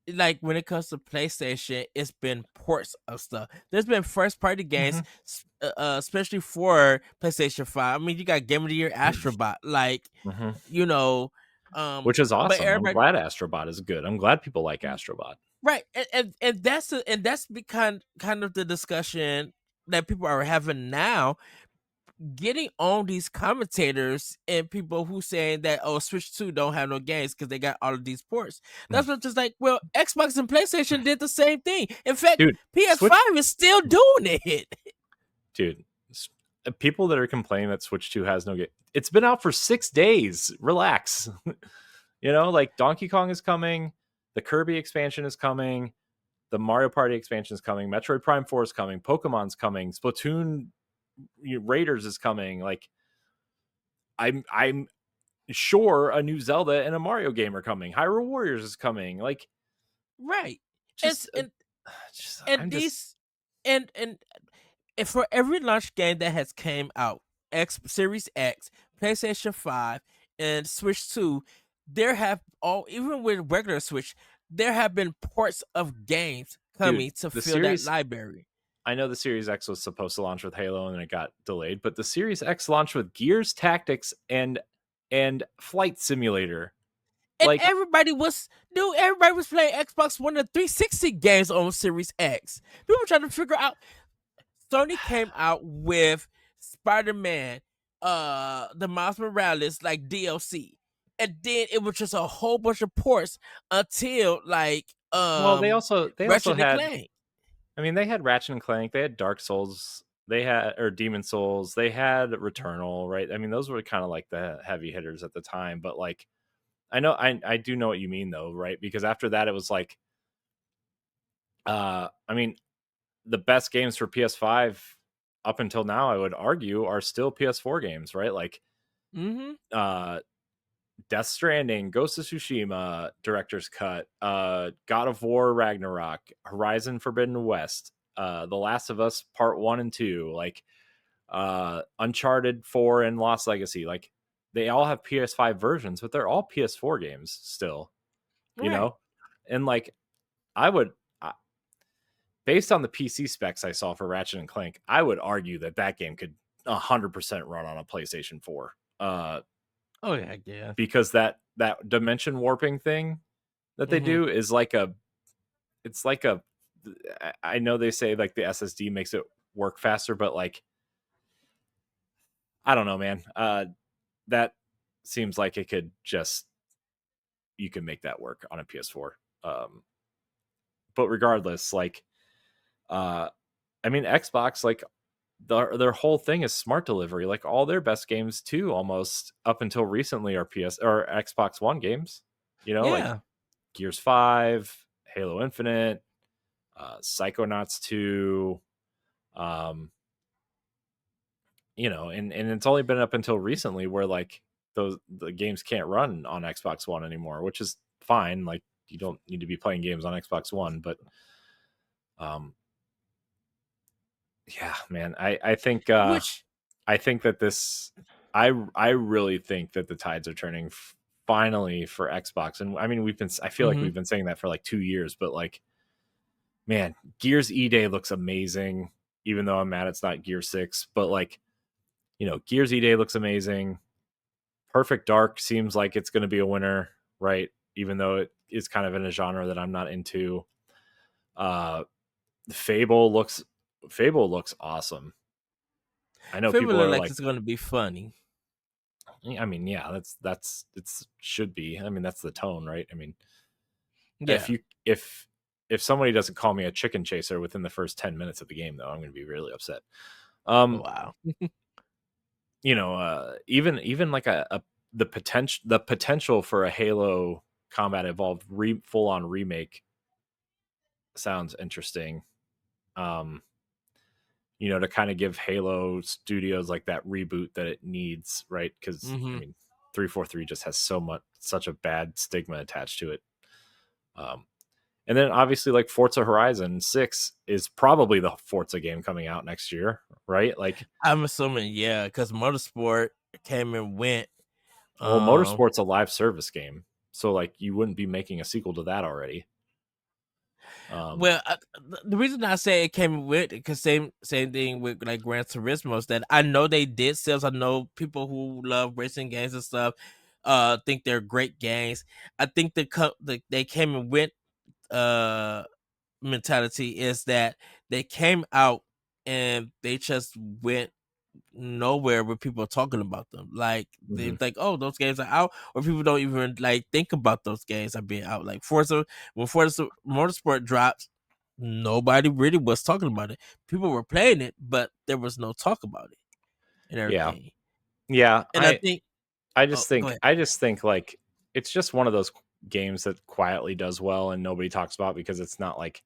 coming. like when it comes to PlayStation, it's been ports of stuff. There's been first party games, Mhm. especially for PlayStation 5. I mean, you got Game of the Year Astrobot, like Mhm. you know, Which is but awesome. I'm everybody glad Astrobot is good. I'm glad people like Astrobot. right, and that's become kind of the discussion that people are having now getting on these commentators and people who saying that Switch 2 don't have no games because they got all of these ports. That's what just like, well, Xbox and PlayStation did the same thing. In fact, Dude, PS5 is still doing it. Dude, people that are complaining that Switch 2 has no game, it's been out for 6 days. Relax. Like Donkey Kong is coming, the Kirby expansion is coming, the Mario Party expansion is coming, Metroid Prime 4 is coming, Pokemon's coming, Splatoon Raiders is coming. Like, I'm sure a new Zelda and a Mario game are coming. Hyrule Warriors is coming. Like, right. just, and I'm these and for every launch game that has came out, Series X, PlayStation 5, and Switch 2, there have even with regular Switch, there have been ports of games coming to fill that library. I know the Series X was supposed to launch with Halo and it got delayed, but the Series X launched with Gears Tactics and Flight Simulator. And like, everybody was playing Xbox One and 360 games on Series X. People were trying to figure out. Sony came out with Spider-Man, the Miles Morales, like DLC. And then it was just a whole bunch of ports until like well, they also had Clank. I mean, they had Ratchet and Clank, they had Dark Souls, they had Demon Souls, they had Returnal, right? I mean, those were kind of like the heavy hitters at the time, but like I do know what you mean though, right? Because after that it was like I mean, the best games for PS5 up until now, I would argue, are still PS4 games, right? Like Death Stranding, Ghost of Tsushima, Director's Cut, God of War Ragnarok, Horizon Forbidden West, The Last of Us Part 1 and 2, like Uncharted 4 and Lost Legacy. Like, they all have PS5 versions, but they're all PS4 games still, you know? And like, based on the PC specs I saw for Ratchet and Clank, I would argue that game could 100% run on a PlayStation 4. Oh yeah. Because that dimension warping thing that they do is like I know they say like the SSD makes it work faster, but like, I don't know, man. That seems like it could you can make that work on a PS4. But regardless, like, I mean, Xbox, like, their whole thing is smart delivery. Like, all their best games too, almost up until recently, are Xbox One games. Like Gears 5, Halo Infinite, Psychonauts 2. And it's only been up until recently where like the games can't run on Xbox One anymore, which is fine. Like, you don't need to be playing games on Xbox One, but yeah, man, I think I think that this I really think that the tides are turning finally for Xbox. And I mean, I feel like we've been saying that for like 2 years, but like, man, Gears E-Day looks amazing, even though I'm mad it's not Gear 6, but like, Gears E-Day looks amazing. Perfect Dark seems like it's going to be a winner, right? Even though it is kind of in a genre that I'm not into. Fable looks awesome. I know Fable people are like it's going to be funny. I mean, yeah, that's it should be. I mean, that's the tone, right? I mean, yeah. If somebody doesn't call me a chicken chaser within the first 10 minutes of the game, though, I'm going to be really upset. Wow. Even like the potential for a Halo Combat Evolved full on remake sounds interesting. To kind of give Halo Studios like that reboot that it needs, right? Because I mean, 343 just has such a bad stigma attached to it. And then obviously, like, Forza Horizon 6 is probably the Forza game coming out next year, right? Like, I'm assuming, yeah, because Motorsport came and went. Well, Motorsport's a live service game, so like, you wouldn't be making a sequel to that already. Well, the reason I say it came with, because same thing with like Gran Turismo, is that I know they did sales. I know people who love racing games and stuff think they're great games. I think they came and went mentality is that they came out and they just went nowhere where people are talking about them. Like they Mhm. like, oh, those games are out, or people don't even like think about those games are being out. Like Forza, when Forza Motorsport drops, nobody really was talking about it. People were playing it, but there was no talk about it and Yeah. everything. Yeah, And I think, I oh, just go think ahead. like it's just one of those games that quietly does well and nobody talks about because it's not like,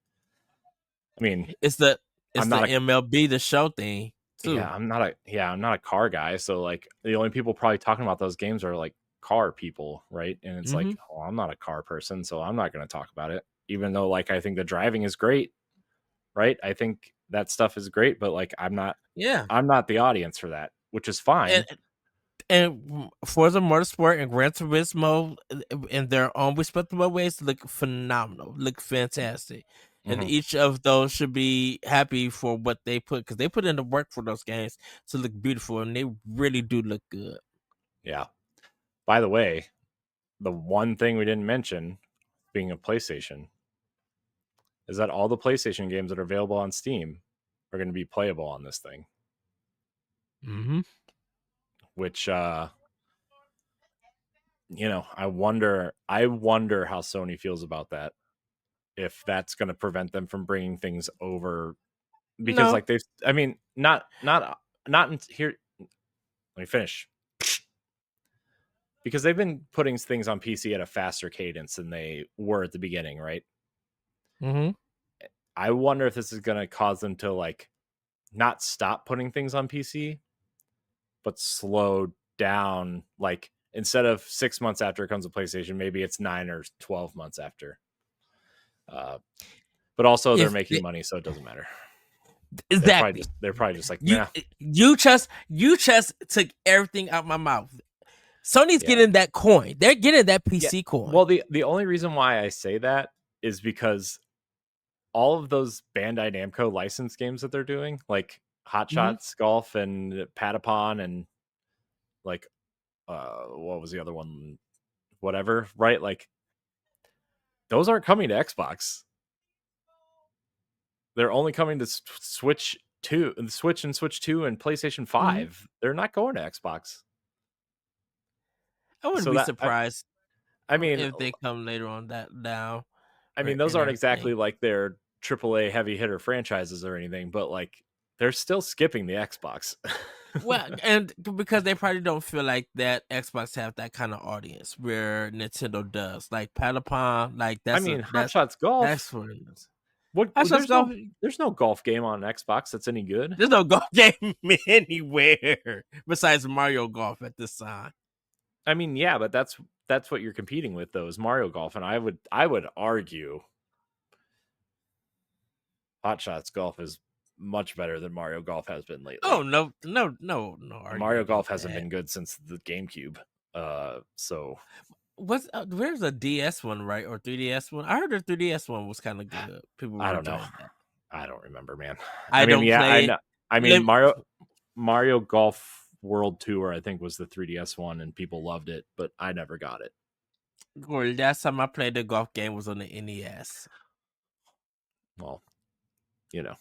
I mean, It's the I'm it's the not a MLB the show thing yeah, too. I'm not a car guy, so like the only people probably talking about those games are like car people, right? And it's Mm-hmm. like, oh, I'm not a car person, so I'm not going to talk about it. Even though like I think the driving is great, right? I think that stuff is great, but like Yeah, I'm not the audience for that, which is and fine. Forza Motorsport and Gran Turismo in their own respectable ways look phenomenal, look fantastic. And Mhm. each of those should be happy for what they put, because they put in the work for those games to look beautiful, and they really do look good. Yeah. By the way, the one thing we didn't mention, being a PlayStation, is that all the PlayStation games that are available on Steam are going to be playable on this thing, Mm-hmm. which I wonder how Sony feels about that. If that's going to prevent them from bringing things over, because No. like they've, I mean, not in, here. Let me finish. Because they've been putting things on PC at a faster cadence than they were at the beginning, right? Mm-hmm. I wonder if this is going to cause them to like not stop putting things on PC, but slow down. Like instead of 6 months after it comes to PlayStation, maybe it's 9 or 12 months after. But also they're If making money, so it doesn't matter. exactly, They're probably just like, you nah, you just took everything out my mouth. Sony's yeah, getting that coin. They're getting that yeah. PC coin. Well, the only reason why I say that is because all of those Bandai Namco licensed games that they're doing, like Hot Mm-hmm. Shots Golf and Patapon and like what was the other one? Whatever, right? Like those aren't coming to Xbox. They're only coming to Switch 2 and Switch 2 and PlayStation Mm-hmm. 5. They're not going to Xbox. I wouldn't So be that surprised I mean if they come later on that down those and aren't everything. exactly like their AAA heavy hitter franchises or anything, but like they're still skipping the Xbox. Well, and because they probably don't feel like that Xbox have that kind of audience where Nintendo does. Like Patapon, like I that's a mean, Hot Shots Golf. that's what it is. What? I just go. There's no golf game on Xbox that's any good. There's no golf game anywhere besides Mario Golf at this time. I mean, yeah, but that's what you're competing with, though, is Mario Golf, and I would argue Hot Shots Golf is much better than Mario Golf has been Oh lately. no Mario argument Golf against hasn't that. been good since the GameCube. So What's where's a DS one, right, or 3DS one? I heard the 3DS one was kind of good. People I were don't know. enjoying that. I don't remember, man. I I mean, don't yeah, I play know. I mean, it. Mario Golf World Tour, I think, was the 3DS one, and people loved it, but I never got it. Or last time I played the golf game was on the NES. Well, you know,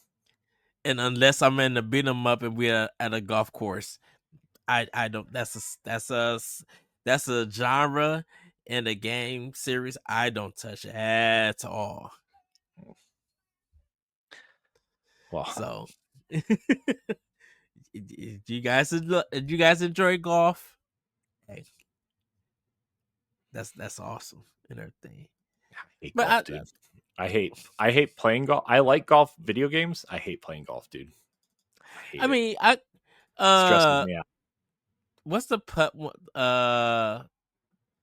And unless I'm in the beat 'em up and we're at a golf course, I don't. That's a genre in a game series I don't touch at all. well, So, do you guys enjoy golf? Hey, that's awesome and everything. I hate But golf, dude. I hate playing golf. I like golf video games. I hate playing golf, dude. I hate I it. mean, It stresses me out. what's the putt?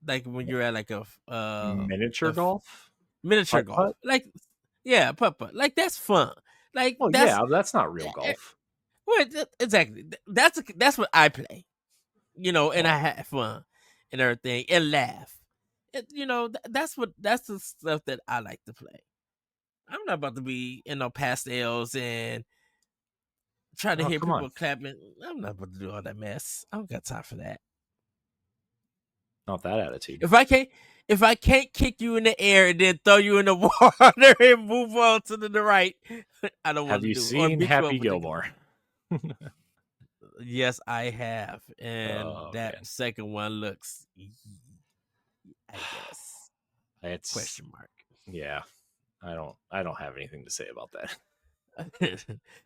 Like when you're at like Miniature a golf? miniature Putt golf, putt? like yeah, putt, like that's fun. Like Well, that's yeah, that's not real eh, eh, golf. well, exactly. That's what I play, and Well, I have fun and everything and laugh. That's the stuff that I like to play. I'm not about to be in no pastels and try to oh, hear come on. people clapping. I'm not about to do all that mess. I don't got time for that. Not that attitude. If I can't kick you in the air and then throw you in the water and move on to the right, I don't want Have to you do it. Or seen beat you Happy up with the Gilmore? Yes, I have, and Oh that man, second one looks, I guess, it's question mark. yeah. I don't have anything to say about that.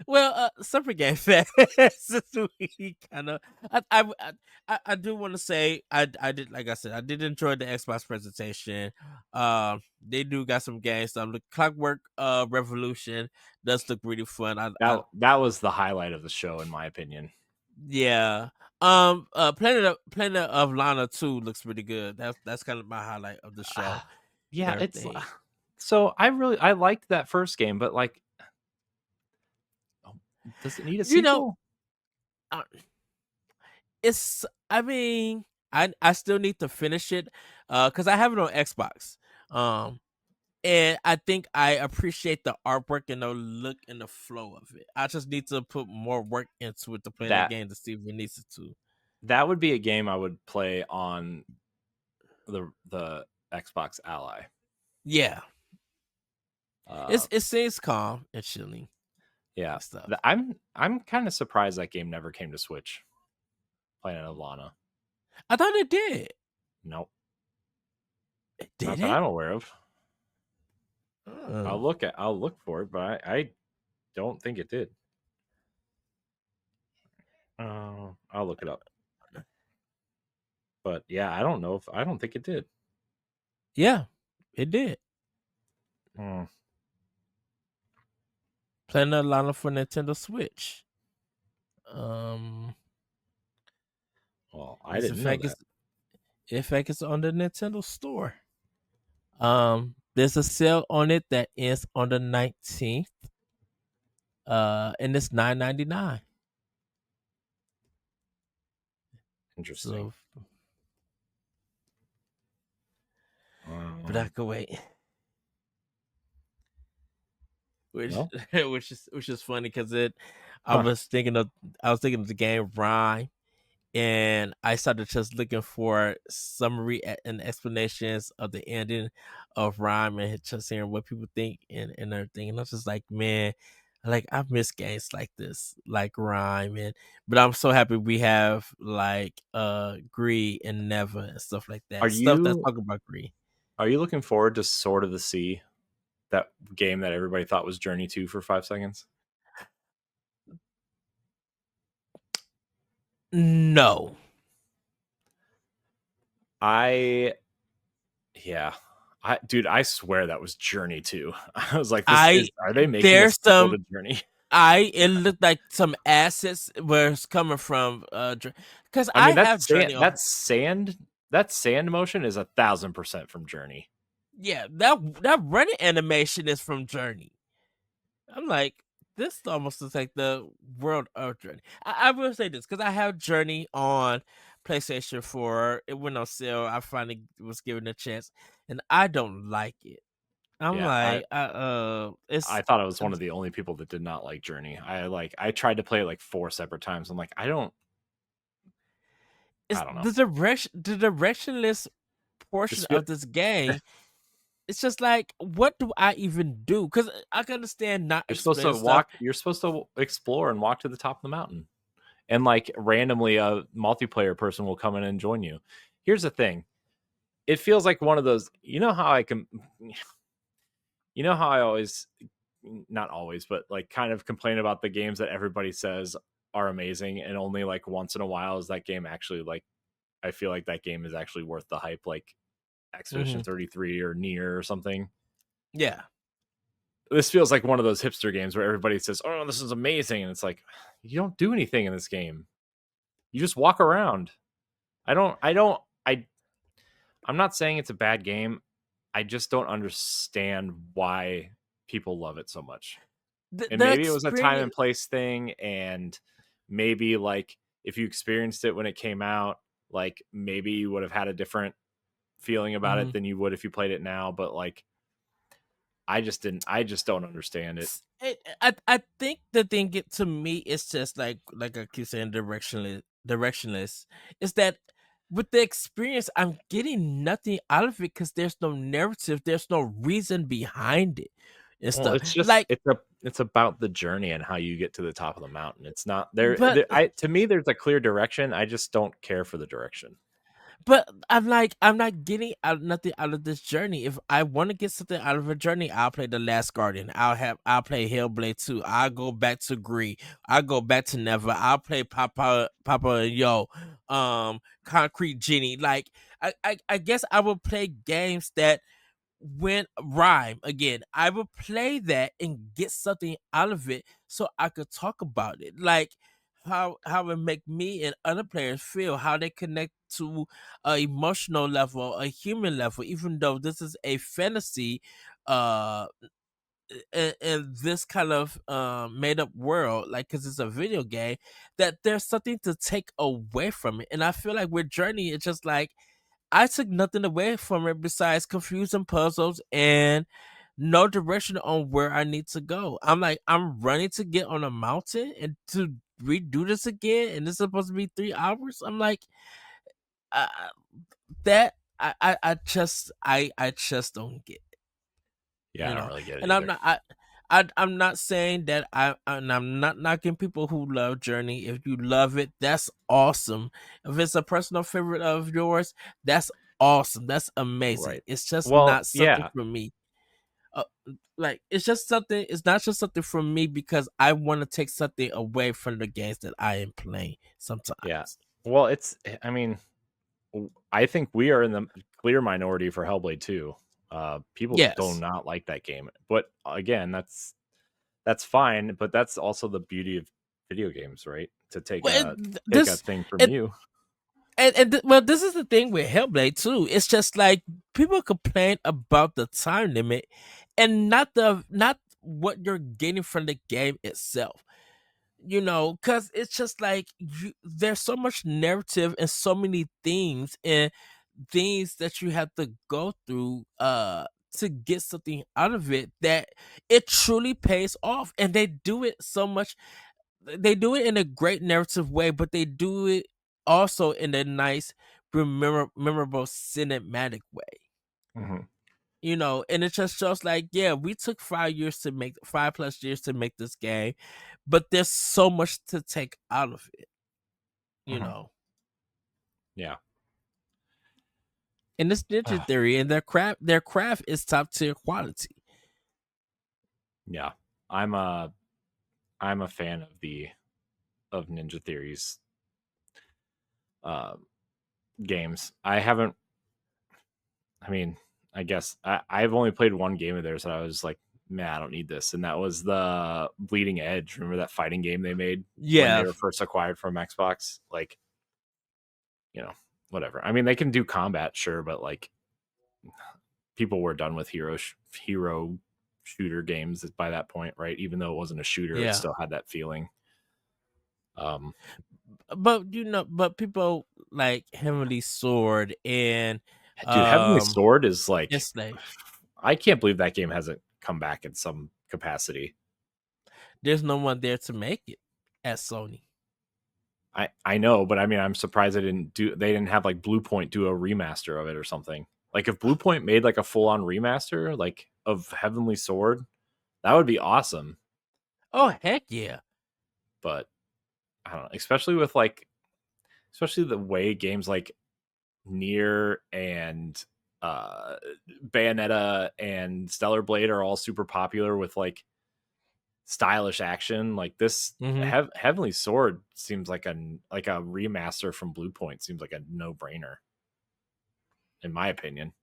Well, Super Game Fest. Since we kind of, I do want to say I did, like I said, I did enjoy the Xbox presentation. They do got some games. The Clockwork Revolution does look really fun. That was the highlight of the show, in my opinion. Yeah. Planet of Lana 2 looks pretty good. That's kind of my highlight of the show and Yeah, it's everything. so I liked that first game, but like, does it need a You know, sequel? uh, it's I mean, I still need to finish it cuz I have it on Xbox. Um and I think I appreciate the artwork and the look and the flow of it. I just need to put more work into it to play that That game to see if it needs it to. that would be a game I would play on the Xbox Ally. Yeah. Uh, It seems calm and chilling yeah, and stuff. I'm kind of surprised that game never came to Switch. Planet of Lana. I thought it did. Nope, It not did that it? I'm aware of. Oh. I'll look for it, but I don't think it did. I'll look it up. But yeah, I don't think it did. Yeah, it did. Hmm. Playing a lot for Nintendo Switch. Um, Well, I is in didn't know fact that. it's in fact it's on the Nintendo Store. There's a sale on it that ends on the 19th. And it's $9.99. Interesting. So, but I could wait. Which No. which is funny because it. I Huh. was thinking of the game Rhyme, and I started just looking for summary and explanations of the ending of Rhyme and just hearing what people think and everything. And I was just like, man, like I miss games like this, like Rhyme, and but I'm so happy we have like Greed and Never and stuff like Are that. Stuff that's you talking about Greed. are you looking forward to Sword of the Sea? That game that everybody thought was Journey 2 for 5 seconds? No. I yeah. I swear that was Journey 2. I was like, I are they making a there's sequel some to Journey? it looked like some assets where it's coming from because I I mean, have Journey on. that sand motion is 1,000% from Journey. Yeah, that running animation is from Journey. I'm like, this almost looks like the world of Journey. I will say this because I have Journey on PlayStation 4. It went on sale. I finally was given a chance, and I don't like it. I'm Yeah, like, it's I thought I was one of the only people that did not like Journey. I tried to play it like 4 separate times. I'm like, I it's don't know. the directionless portion Just feel of this game. It's just like, what do I even do? Because I can understand not explaining stuff. you're supposed to explore and walk to the top of the mountain. And like randomly a multiplayer person will come in and join you. Here's the thing. It feels like one of those, you know how I always, not always, but like kind of complain about the games that everybody says are amazing, and only like once in a while is that game actually like, I feel like that game is actually worth the hype, like Expedition Hmm. 33 or Near or something. Yeah. This feels like one of those hipster games where everybody says, "Oh, this is amazing," and it's like, you don't do anything in this game. You just walk around. I I'm not saying it's a bad game. I just don't understand why people love it so much. And The maybe it was a time and experience. place thing, and maybe like if you experienced it when it came out, like maybe you would have had a different feeling about it Mhm. than you would if you played it now, but like I just don't understand it. I think the thing to me is just like I keep saying directionless is that with the experience I'm getting nothing out of it because there's no narrative, there's no reason behind it. and Well, stuff. it's just Like, it's about the journey and how you get to the top of the mountain. It's not but I to me there's a clear direction. I just don't care for the direction. But I'm like, I'm not getting nothing out of this journey. If I want to get something out of a journey, I'll play The Last Guardian. I'll play Hellblade 2. I'll go back to Gree. I'll go back to Never. I'll play Papa and Yo, Concrete Genie. Like, I guess I will play games that when rhyme again. I will play that and get something out of it so I could talk about it. Like how it make me and other players feel, how they connect to a emotional level, a human level, even though this is a fantasy uh in this kind of made up world, like because it's a video game, that there's something to take away from it. And I feel like with Journey, it's just like I took nothing away from it besides confusing puzzles and no direction on where I need to go. I'm like, I'm running to get on a mountain and to redo this again, and this is supposed to be 3 hours. I'm like, uh, that I just don't get it, Yeah, I don't really get it And I'm either. not I'm not saying that and I'm not knocking people who love Journey. If you love it, that's awesome. If it's a personal favorite of yours, that's awesome. That's amazing. Right. It's just Well, not something yeah, for me. Uh, like it's just something. It's not just something for me because I want to take something away from the games that I am playing. yeah. Sometimes, Well, I mean, I think we are in the clear minority for Hellblade 2. People do yes. not like that game, but again, that's fine. But that's also the beauty of video games, right? To take Well, a thing from and you. well, this is the thing with Hellblade too. It's just like people complain about the time limit, and not what you're getting from the game itself. Because it's just like there's so much narrative and so many themes and things that you have to go through to get something out of it that it truly pays off, and they do it so much. They do it in a great narrative way, but they do it also in a nice, memorable cinematic way. Mhm. And it just shows like, yeah, we took 5 years to make 5+ years to make this game, but there's so much to take out of it, you Mhm. know. Yeah. And this Ninja Theory and their craft is top tier quality. Yeah. I'm a I'm a fan of Ninja Theory's uh, games. I mean, I guess I've only played one game of theirs that I was like, man, I don't need this. And that was the Bleeding Edge. Remember that fighting game they made when they Yeah, were first acquired from Xbox? Like, you know, whatever. I mean, they can do combat, sure, but like people were done with hero shooter games by that point, right? Even though it wasn't a shooter, it yeah. still had that feeling. But people like Heavenly Sword and Dude, Heavenly Sword is like, Yesterday. I can't believe that game hasn't come back in some capacity. There's no one there to make it at Sony. I know, but I mean, I'm surprised they didn't have like Bluepoint do a remaster of it or something. Like if Bluepoint made like a full on remaster like of Heavenly Sword, that would be awesome. Oh heck yeah! But I don't know, especially the way games like Nier and uh Bayonetta and Stellar Blade are all super popular with like stylish action. Like this Hmm. Heavenly Sword seems like a remaster from Bluepoint seems like a no-brainer in my opinion.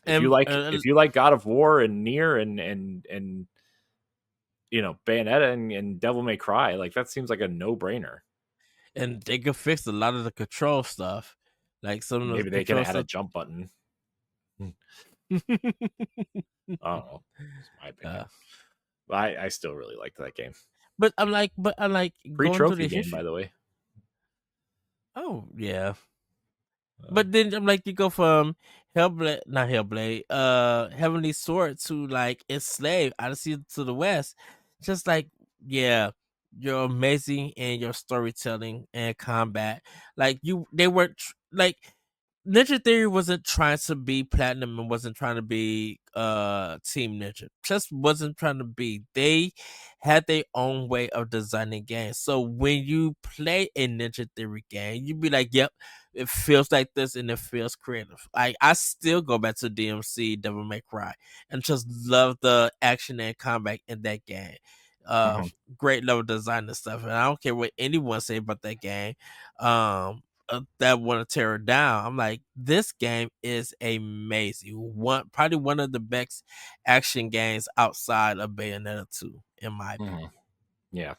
And If you like God of War and Nier and Bayonetta and Devil May Cry, like that seems like a no-brainer. and they could fix a lot of the control stuff, like some of the Maybe they can control add a stuff. jump button. I don't know. It's my uh, opinion. But I still really liked that game. but I'm like Free going through trophy the game, by history. the way. Oh yeah, Uh, but then I'm like you go from not Hellblade, Heavenly Sword to like Enslaved, Odyssey to the West. Just like, yeah, you're amazing in your storytelling and combat. Like they weren't like Ninja Theory wasn't trying to be platinum and wasn't trying to be Team Ninja. Just wasn't trying to be. They had their own way of designing games. So when you play a Ninja Theory game, you be like, "Yep, it feels like this, and it feels creative." Like I still go back to DMC Devil May Cry and just love the action and combat in that game. Uh, hmm Great level design and stuff, and I don't care what anyone say about that game. That want to tear it down. I'm like, this game is amazing. Probably one of the best action games outside of Bayonetta 2, in my hmm opinion. Yeah.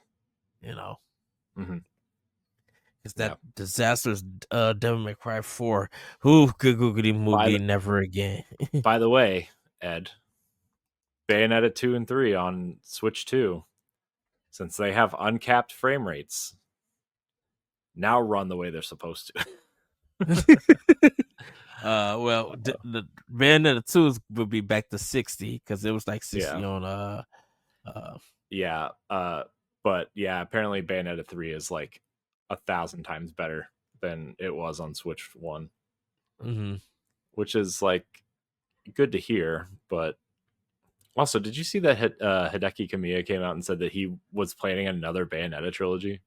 You know, hmm it's that Yeah. disastrous Devil May Cry 4. Who good googly By movie the never again. by the way, Ed, Bayonetta 2 and 3 on Switch 2, since they have uncapped frame rates, now run the way they're supposed to. Well, the Bayonetta 2 would be back to 60 because it was like 60 Yeah. on uh Yeah. But yeah, apparently Bayonetta 3 is like 1,000 times better than it was on Switch 1, mhm. which is like good to hear. But also, did you see that Hideki Kamiya came out and said that he was planning another Bayonetta trilogy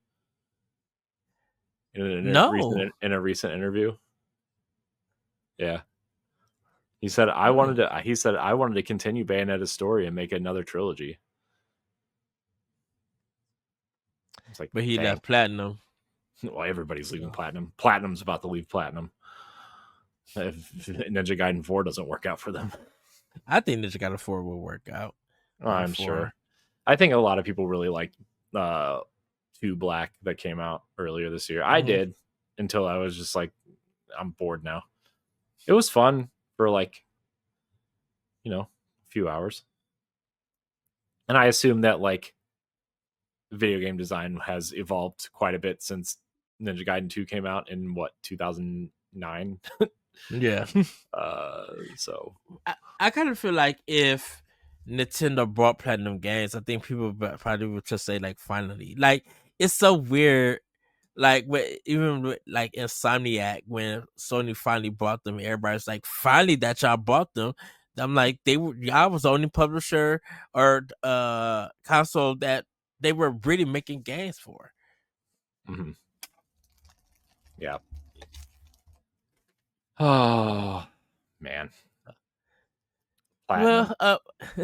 No. in a recent interview? Yeah. He said Hmm. I wanted to continue Bayonetta's story and make another trilogy. It's like, But he dang. left Platinum. Well, everybody's leaving So Platinum. Platinum's about to leave Platinum if Ninja Gaiden 4 doesn't work out for them. I think Ninja Gaiden 4 will work out I'm for him. sure. I think a lot of people really like uh 2 Black that came out earlier this year. I Mhm. did until I was just like, I'm bored now. It was fun for like, a few hours. And I assume that like video game design has evolved quite a bit since Ninja Gaiden 2 came out in what, 2009. Yeah. So I kind of feel like if Nintendo bought Platinum Games, I think people probably would just say like finally. Like it's so weird. Like even with like Insomniac, when Sony finally bought them, everybody's like, finally that y'all bought them. I'm like, y'all was the only publisher or console that they were really making games for. mhm. Yeah. Oh man, Platinum. Well,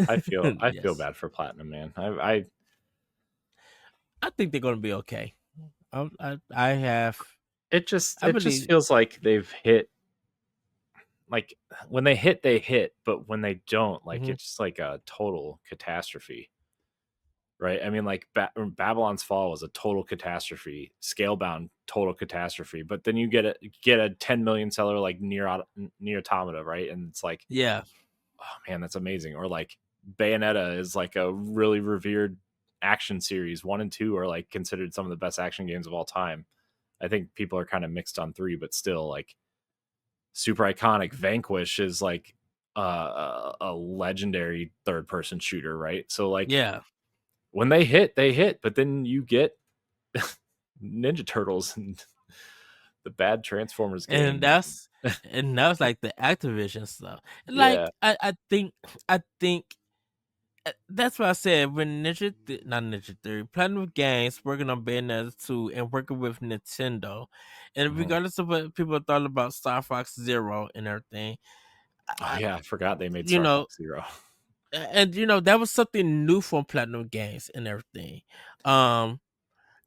I feel yes, bad for Platinum, man. I I think they're gonna be okay. I have, I it just believe. feels like they've hit, like when they hit, but when they don't, like Mhm. it's just like a total catastrophe, right? I mean, like Babylon's Fall was a total catastrophe, Scalebound total catastrophe, but then you get a 10 million seller like Near Automata, right? And it's like, Yeah, oh man, that's amazing. Or like Bayonetta is like a really revered action series. 1 and 2 are like considered some of the best action games of all time. I think people are kind of mixed on 3, but still like super iconic. Vanquish is like a legendary third person shooter, right? So like yeah. when they hit, but then you get Ninja Turtles and the bad Transformers and game. that's and that's like the Activision stuff. And Yeah. like I think that's what I said when not Ninja Theory, Platinum Games working on Bayonetta 2 and working with Nintendo, and Mhm. regardless of what people thought about Star Fox Zero and everything, Oh I, yeah, I forgot they made you Star know, Fox Zero. and that was something new from Platinum Games and everything. Um,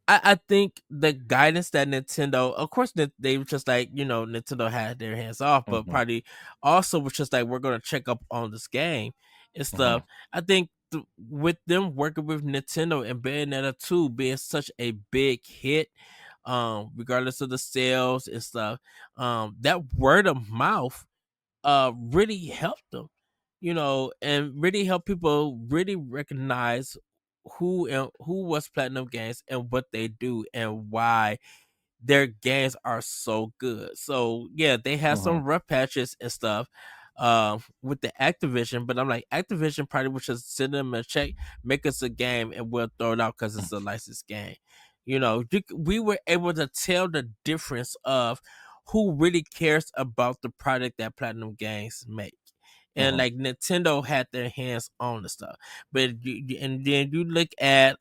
I think the guidance that Nintendo, of course, that they were just like, Nintendo had their hands off, but Mhm. probably also was just like, we're gonna check up on this game and Mhm. stuff. I think with them working with Nintendo and Bayonetta 2 being such a big hit, regardless of the sales and stuff, that word of mouth really helped them, and really help people really recognize who was Platinum Games and what they do and why their games are so good. So yeah, they had Mhm. some rough patches and stuff with the Activision, but I'm like, Activision probably would just send them a check, make us a game, and we'll throw it out because it's a licensed game. We were able to tell the difference of who really cares about the product that Platinum Games make. and like Nintendo had their hands on the stuff. But and then you look at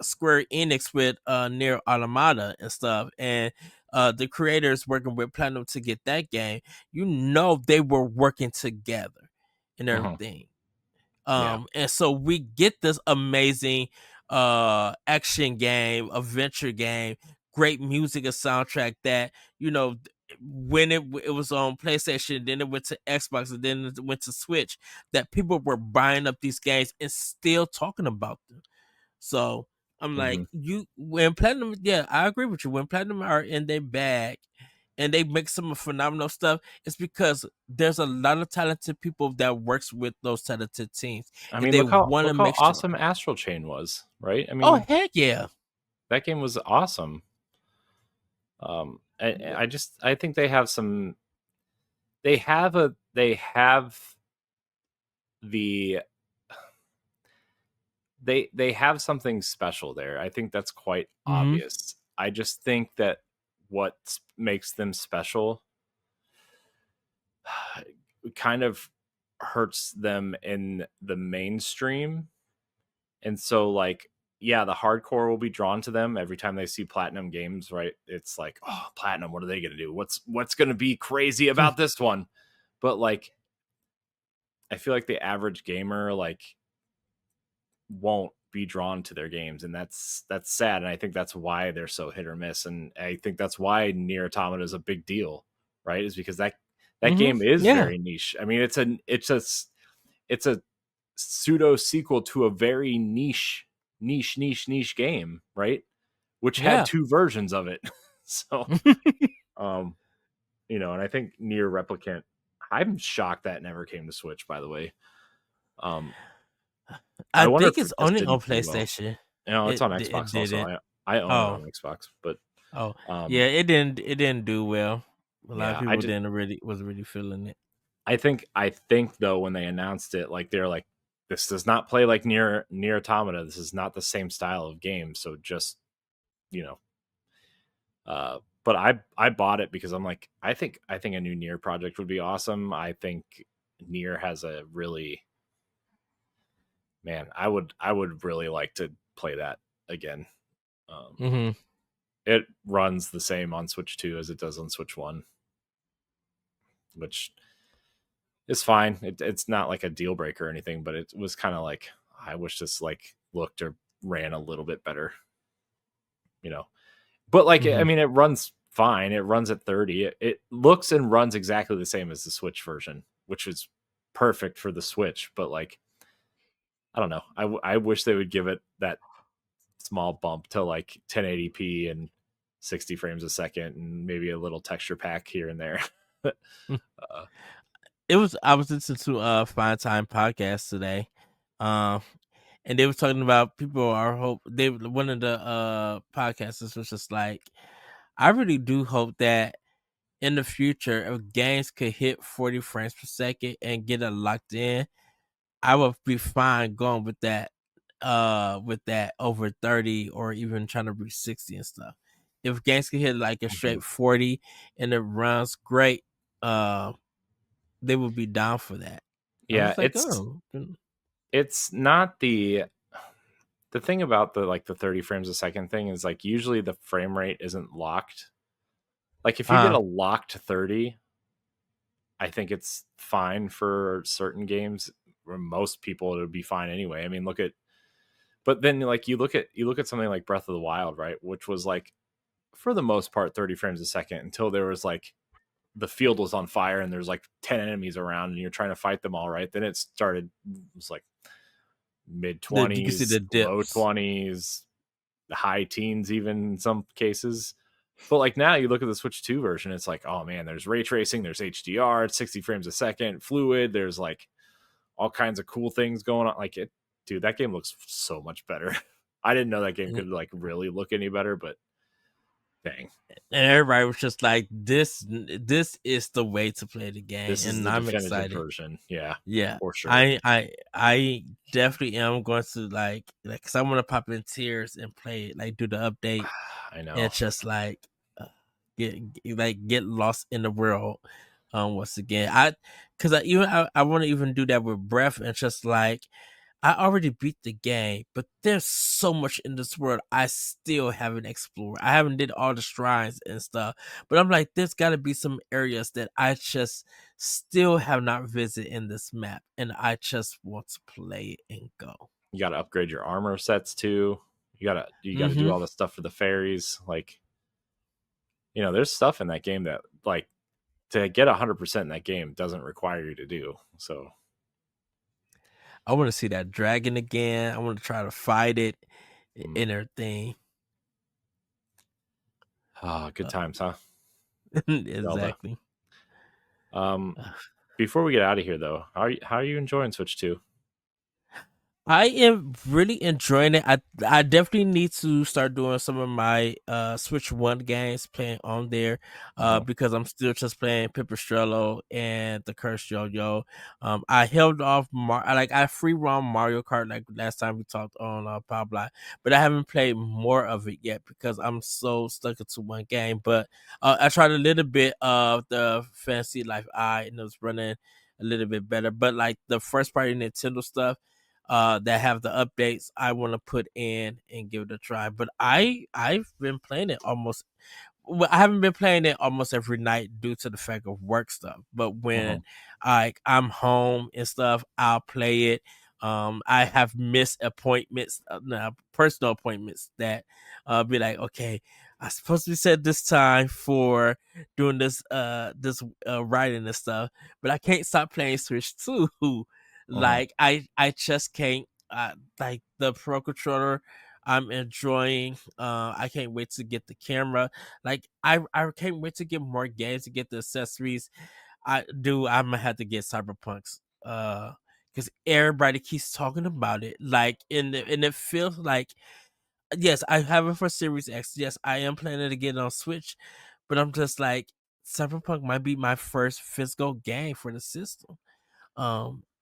Square Enix with Near Automata and stuff, and the creators working with Platinum to get that game. You know they were working together and everything. And so we get this amazing action game, adventure game, great music and soundtrack that, you know, when it was on PlayStation, then it went to Xbox, and then it went to Switch, that people were buying up these games and still talking about them. So I'm like, when Platinum, yeah, I agree with you. When Platinum are in their bag and they make some phenomenal stuff, it's because there's a lot of talented people that works with those talented teams. I mean, they look how want to make sure. awesome Astral Chain was, right? I Oh mean, heck yeah, that game was awesome. I think they have some. They have something special there. I think that's quite obvious. I just think that what makes them special kind of hurts them in the mainstream. And so, like, yeah, the hardcore will be drawn to them every time they see PlatinumGames, right? It's like, oh, Platinum, what are they going to do? What's going to be crazy about this one? But like, I feel like the average gamer like won't be drawn to their games, and that's sad. And I think that's why they're so hit or miss. And I think that's why Nier Automata is a big deal, right? Is because that game is very niche. I mean, it's a pseudo sequel to a very niche game, right? Which had two versions of it. So, you know, and I think Nier Replicant, I'm shocked that never came to Switch, by the way. I think it's only on PlayStation. Well. No, it's on Xbox also. I own it on Xbox, but yeah, it didn't do well. A lot of people was really feeling it. I think though, when they announced it, like they're like, this does not play like Nier Automata. This is not the same style of game. So just, you know, but I bought it because I'm like, I think a new Nier project would be awesome. I think Nier has a really, man, I would really like to play that again. It runs the same on Switch 2 as it does on Switch 1, which is fine. It's not like a deal breaker or anything, but it was kind of like, I wish this like looked or ran a little bit better, you know. But like, I mean, it runs fine. It runs at 30. It looks and runs exactly the same as the Switch version, which is perfect for the Switch. But like, I don't know. I wish they would give it that small bump to like 1080p and 60 frames a second and maybe a little texture pack here and there. I was listening to Fine Time podcast today, and they were talking about people are one of the podcasters was just like, I really do hope that in the future, if games could hit 40 frames per second and get it locked in, I would be fine going with that over 30 or even trying to reach 60 and stuff. If games can hit like a straight 40 and it runs great, they would be down for that. Yeah, like, it's not the thing about the 30 frames a second thing is like usually the frame rate isn't locked. Like if you get a locked 30, I think it's fine for certain games. For most people, it would be fine anyway. I mean, but then like you look at something like Breath of the Wild, right? Which was like, for the most part, 30 frames a second until there was like, the field was on fire and there's like 10 enemies around and you're trying to fight them all, right? Then it was like mid-20s, low 20s, high teens even in some cases. But like now you look at the Switch 2 version, it's like, oh man, there's ray tracing, there's HDR, it's 60 frames a second, fluid, there's like all kinds of cool things going on. Like dude, that game looks so much better. I didn't know that game could like really look any better, but dang. And everybody was just like, this is the way to play the game. This is the I'm excited version. Yeah, for sure. I definitely am going to like because I want to pop in tears and play it, like do the update. I know. And just like get lost in the world Once again, because I want to even do that with Breath, and just like I already beat the game, but there's so much in this world I still haven't explored. I haven't did all the shrines and stuff, but I'm like, there's got to be some areas that I just still have not visited in this map, and I just want to play it and go. You got to upgrade your armor sets too. You got to do Mm-hmm. all the stuff for the fairies. Like, there's stuff in that game that like to get 100% in that game doesn't require you to do. So, I want to see that dragon again. I want to try to fight it and everything. Good times, huh? Zelda. Exactly. Before we get out of here though, how are you enjoying Switch 2? I am really enjoying it. I definitely need to start doing some of my Switch One games playing on there, Uh-huh. because I'm still just playing Pipistrello and the Cursed Yo-Yo. I held off I free roam Mario Kart like last time we talked on Power Block, but I haven't played more of it yet because I'm so stuck into one game. But I tried a little bit of the Fantasy Life I, and it was running a little bit better. But like the first party Nintendo stuff that have the updates, I want to put in and give it a try. But I've been playing it almost. Well, I haven't been playing it almost every night due to the fact of work stuff. But Uh-huh. when I'm home and stuff, I'll play it. I have missed appointments, no, personal appointments that be like, okay, I'm supposed to be set this time for doing this writing and stuff, but I can't stop playing Switch 2. Uh-huh. Like I just can't. Like the Pro Controller, I'm enjoying. I can't wait to get the camera. Like I can't wait to get more games to get the accessories. I'm gonna have to get Cyberpunks. Because everybody keeps talking about it. Like and it feels like, yes, I have it for Series X. Yes, I am planning to get it on Switch, but I'm just like, Cyberpunk might be my first physical game for the system.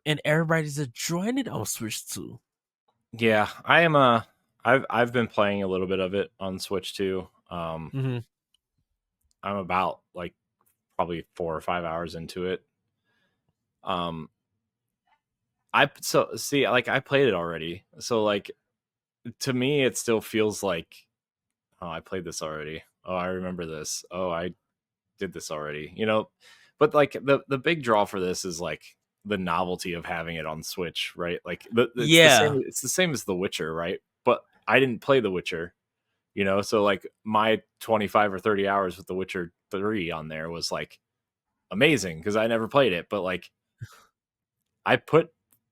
And everybody's enjoying it on Switch too. Yeah, I am I've been playing a little bit of it on Switch too. Mm-hmm. I'm about like probably 4 or 5 hours into it. Um I so see like I played it already. So like to me it still feels like, oh, I played this already. Oh, I remember this. Oh, I did this already. But like the big draw for this is like the novelty of having it on Switch, right? Like it's the same Yeah. it's the same as The Witcher, right? But I didn't play The Witcher, so like my 25 or 30 hours with The Witcher 3 on there was like amazing because I never played it, but like I put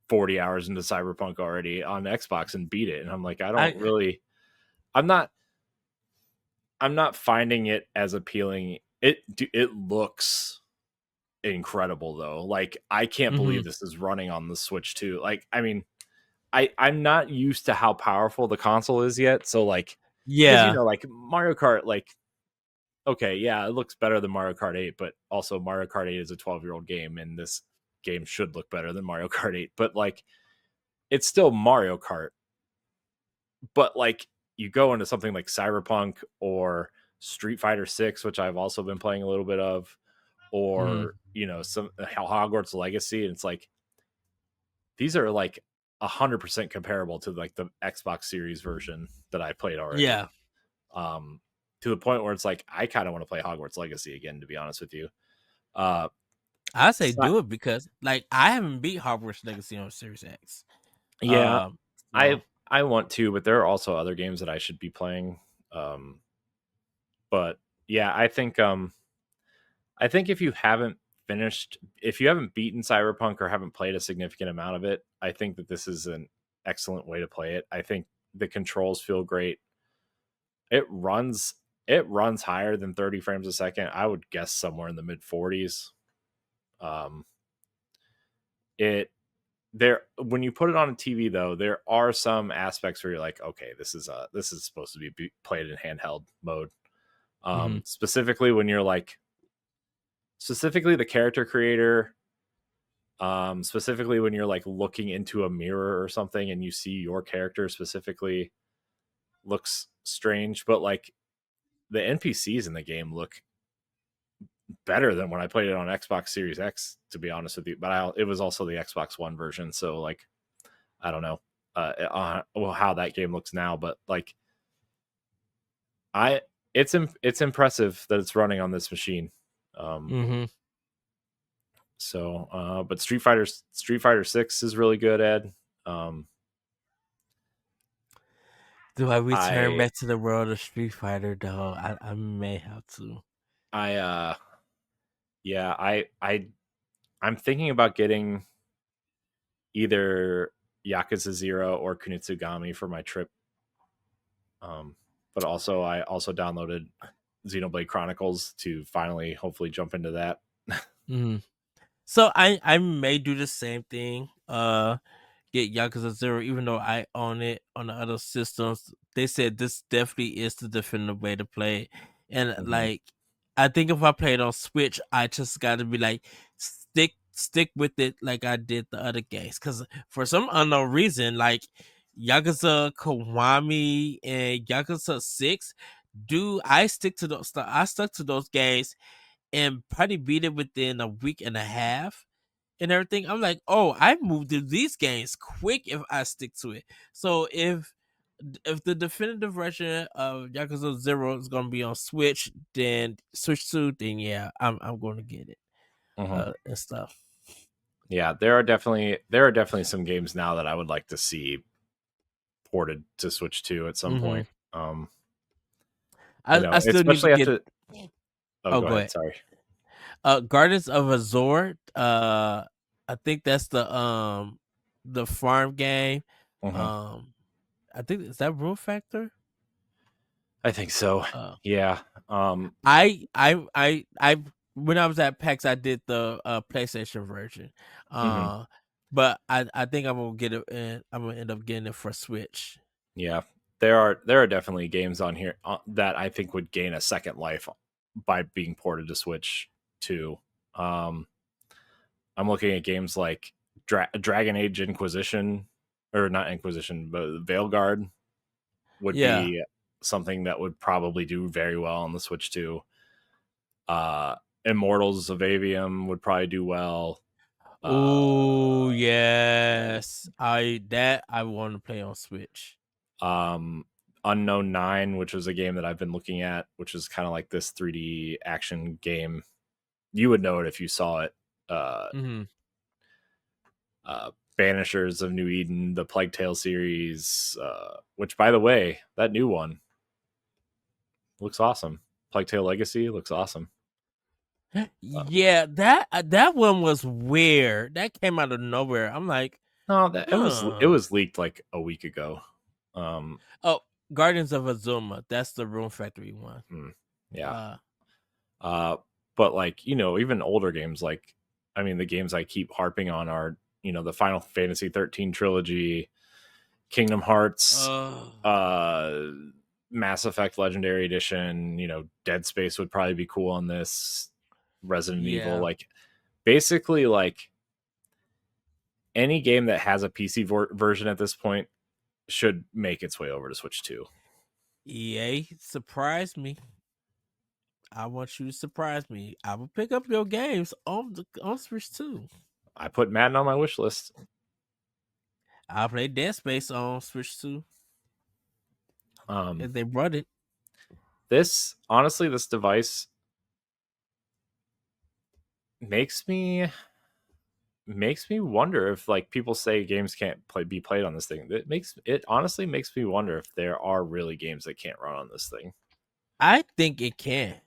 40 hours into Cyberpunk already on Xbox and beat it, and I'm like, I I'm not I'm not finding it as appealing. It looks incredible though. Like I can't believe mhm. this is running on the Switch too. Like I mean, I'm not used to how powerful the console is yet. So like because Yeah. like Mario Kart, like okay, yeah, it looks better than Mario Kart 8, but also Mario Kart 8 is a 12-year-old game, and this game should look better than Mario Kart 8. But like it's still Mario Kart. But like you go into something like Cyberpunk or Street Fighter 6, which I've also been playing a little bit of, Mhm. or some Hogwarts Legacy, and it's like these are like 100% comparable to like the Xbox Series version that I played already. Yeah. Um, to the point where it's like I kind of want to play Hogwarts Legacy again, to be honest with you. Uh, I say so, do it because like I haven't beat Hogwarts Legacy on Series X. yeah, Um I so I want to, but there are also other games that I should be playing. Um, but yeah, I think if you haven't beaten Cyberpunk or haven't played a significant amount of it, I think that this is an excellent way to play it. I think the controls feel great. It runs it runs higher than 30 frames a second. I would guess somewhere in the mid 40s. Um it there When you put it on a TV though, there are some aspects where you're like, okay, this is supposed to be played in handheld mode. mhm. Specifically when you're like specifically the character creator, specifically when you're like looking into a mirror or something and you see your character specifically looks strange, but like the npcs in the game look better than when I played it on Xbox Series X, to be honest with you. But it was also the Xbox One version, so like I don't know how that game looks now, but like it's impressive that it's running on this machine. Mm-hmm. So, but Street Fighter 6 is really good, Ed. Um, Do I return I back to the world of Street Fighter though? I may have to. I yeah, I'm thinking about getting either Yakuza 0 or Kunitsugami for my trip. But also I also downloaded Xenoblade Chronicles to finally hopefully jump into that. Mm-hmm. So I may do the same thing. Get Yakuza 0, even though I own it on the other systems. They said this definitely is the definitive way to play it. And Mhm. like I think if I play it on Switch, I just gotta be like stick with it like I did the other games. Cause for some unknown reason, like Yakuza Kiwami and Yakuza 6, do I stick to those I stuck to those games and probably beat it within a week and a half and everything. I'm like, oh, I moved through these games quick if I stick to it. So if the definitive version of Yakuza 0 is gonna be on Switch, then Switch 2, then yeah, I'm gonna get it. Mhm. And stuff. Yeah, there are definitely some games now that I would like to see ported to Switch 2 at some Hmm. point. You know, I still need to especially get. after. Oh, Oh, go go ahead. ahead. Sorry. Gardens of Azor. I think that's the farm game. Mhm. Um, I think is that Rule Factor. I think so. Uh, Yeah. Um. I when I was at PAX, I did the PlayStation version. Mhm. Uh, but I think I'm gonna get it, and I'm gonna end up getting it for Switch. Yeah. There are definitely games on here that I think would gain a second life by being ported to Switch too. Um. I'm looking at games like Dragon Age Inquisition, or not Inquisition, but Veilguard would Yeah. be something that would probably do very well on the Switch too. Uh, Immortals of Avium would probably do well. Uh, Oh yes, I want to play on Switch. um, Unknown Nine, which was a game that I've been looking at, which is kind of like this 3D action game. You would know it if you saw it. Uh, Hmm. Banishers of New Eden, the Plague Tale series, which, by the way, that new one looks awesome. Plague Tale Legacy looks awesome. Yeah, that one was weird. That came out of nowhere. I'm like, No, that it huh. was leaked like a week ago. Um, Oh, Guardians of Azuma. That's the Room Factory one. hmm, yeah. Uh, Uh, but like, even older games, like, I mean, the games I keep harping on are, the Final Fantasy 13 trilogy, Kingdom Hearts, uh, uh, Mass Effect Legendary Edition, Dead Space would probably be cool on this, Resident Evil, yeah. like basically like any game that has a PC version at this point should make its way over to Switch 2. EA, surprise me. I want you to surprise me. I will pick up your games on Switch too. I put Madden on my wish list. I'll play Dead Space on Switch too Um, if they brought it. this device makes me wonder if, like, people say games can't be played on this thing. It honestly makes me wonder if there are really games that can't run on this thing. I think it can.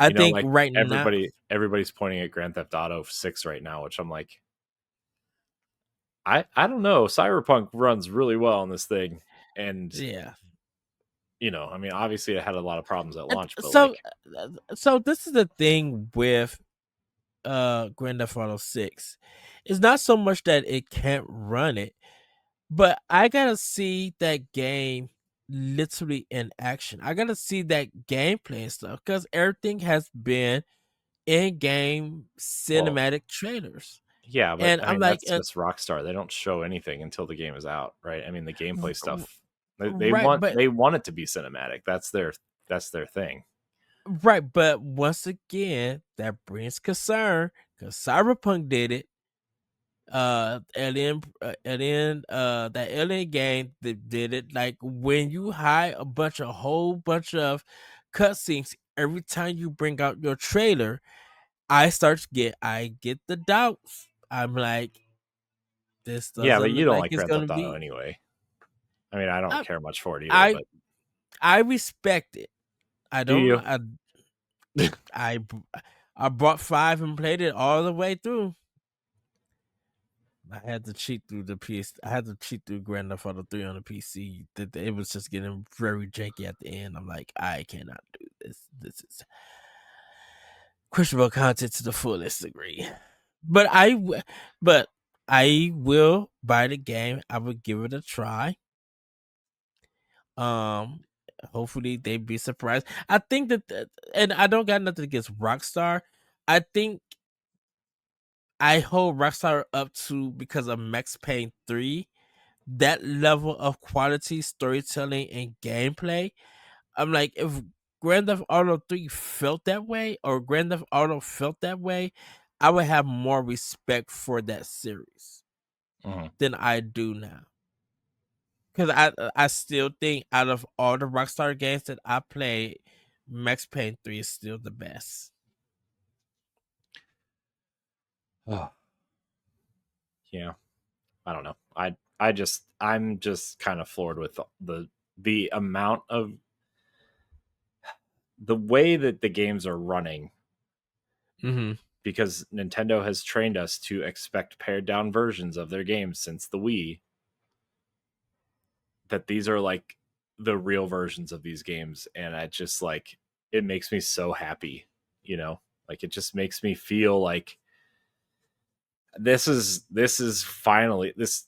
I think Like right now, everybody's pointing at Grand Theft Auto 6 right now, which I'm like, I don't know. Cyberpunk runs really well on this thing, and yeah. I mean, obviously it had a lot of problems at And launch, but so, like, so this is the thing with Grand Theft Auto 6. It's not so much that it can't run it, but I gotta see that game literally in action. I gotta see that gameplay and stuff because everything has been in game well, cinematic trailers. yeah, but And I I'm mean, like, that's just Rockstar. They don't show anything until the game is out, right? I mean, the gameplay stuff, they right, want but they want it to be cinematic. That's their thing. Right, but once again, that brings concern because Cyberpunk did it. That Alien game that did it. Like when you hide a whole bunch of cutscenes every time you bring out your trailer, I get the doubts. I'm like, this Yeah, but doesn't you look don't like like it's Grand gonna Theft Auto be. anyway. I mean, I don't I care much for it either, I, but I respect it. I do don't. you? I I bought 5 and played it all the way through. I had to cheat through the PS. I had to cheat through Grand Theft Auto 3 on the PC. It was just getting very janky at the end. I'm like, I cannot do this. This is questionable content to the fullest degree. But but I will buy the game. I will give it a try. Um, Hopefully they be surprised. I think and I don't got nothing against Rockstar. I think I hold Rockstar up to because of Max Payne 3, that level of quality storytelling and gameplay. I'm like, if Grand Theft Auto 3 felt that way or Grand Theft Auto felt that way, I would have more respect for that series Mhm. than I do now. Because I still think out of all the Rockstar games that I played, Max Payne 3 is still the best. Oh. Yeah, I don't know. I'm just kind of floored with the amount of the way that the games are running Mm-hmm. because Nintendo has trained us to expect pared down versions of their games since the Wii, that these are like the real versions of these games, and I just like, it makes me so happy, you know? Like it just makes me feel like this is finally this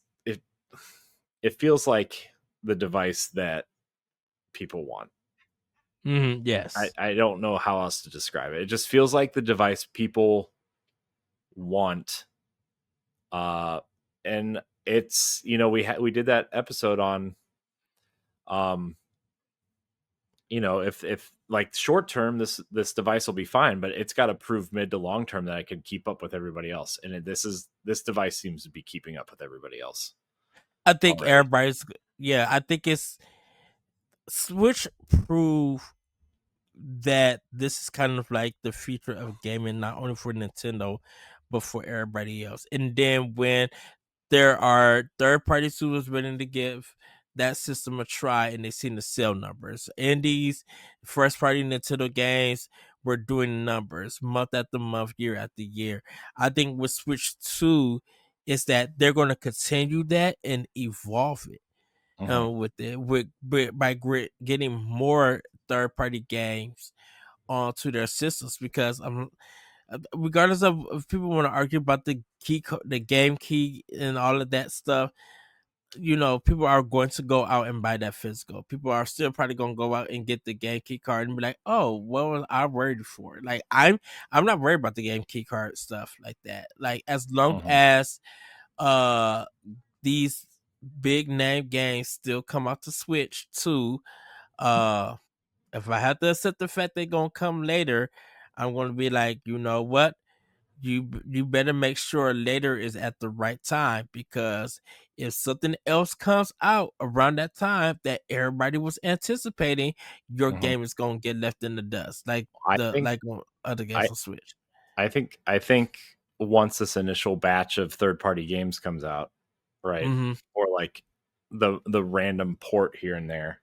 it feels like the device that people want. Mm-hmm. I, Yes. I don't know how else to describe it. It just feels like the device people want. Uh and it's, we did that episode on, um if like short term this device will be fine, but it's got to prove mid to long term that I can keep up with everybody else. And this device seems to be keeping up with everybody else I think already. everybody's, yeah, I think it's Switch proof that this is kind of like the future of gaming, not only for Nintendo, but for everybody else. And then when there are third party studios willing to give that system a try and they seen the sale numbers, indies, first party Nintendo games were doing numbers month after month, year after year. I think with Switch 2 is that they're going to continue that and evolve it Hmm. with it by getting more third party games onto their systems because regardless of if people want to argue about the game key and all of that stuff, people are going to go out and buy that physical. People are still probably going to go out and get the game key card and be like, oh, what was I worried for? Like I'm not worried about the game key card stuff like that. Like as long Hmm. as uh these big name games still come out to Switch too. Uh, if I have to accept the fact they're gonna come later, I'm gonna be like, you know what? You better make sure later is at the right time because if something else comes out around that time that everybody was anticipating, your Hmm. game is gonna get left in the dust, like I the think like on other games I on Switch. I think once this initial batch of third party games comes out, right, Mm-hmm. or like the random port here and there.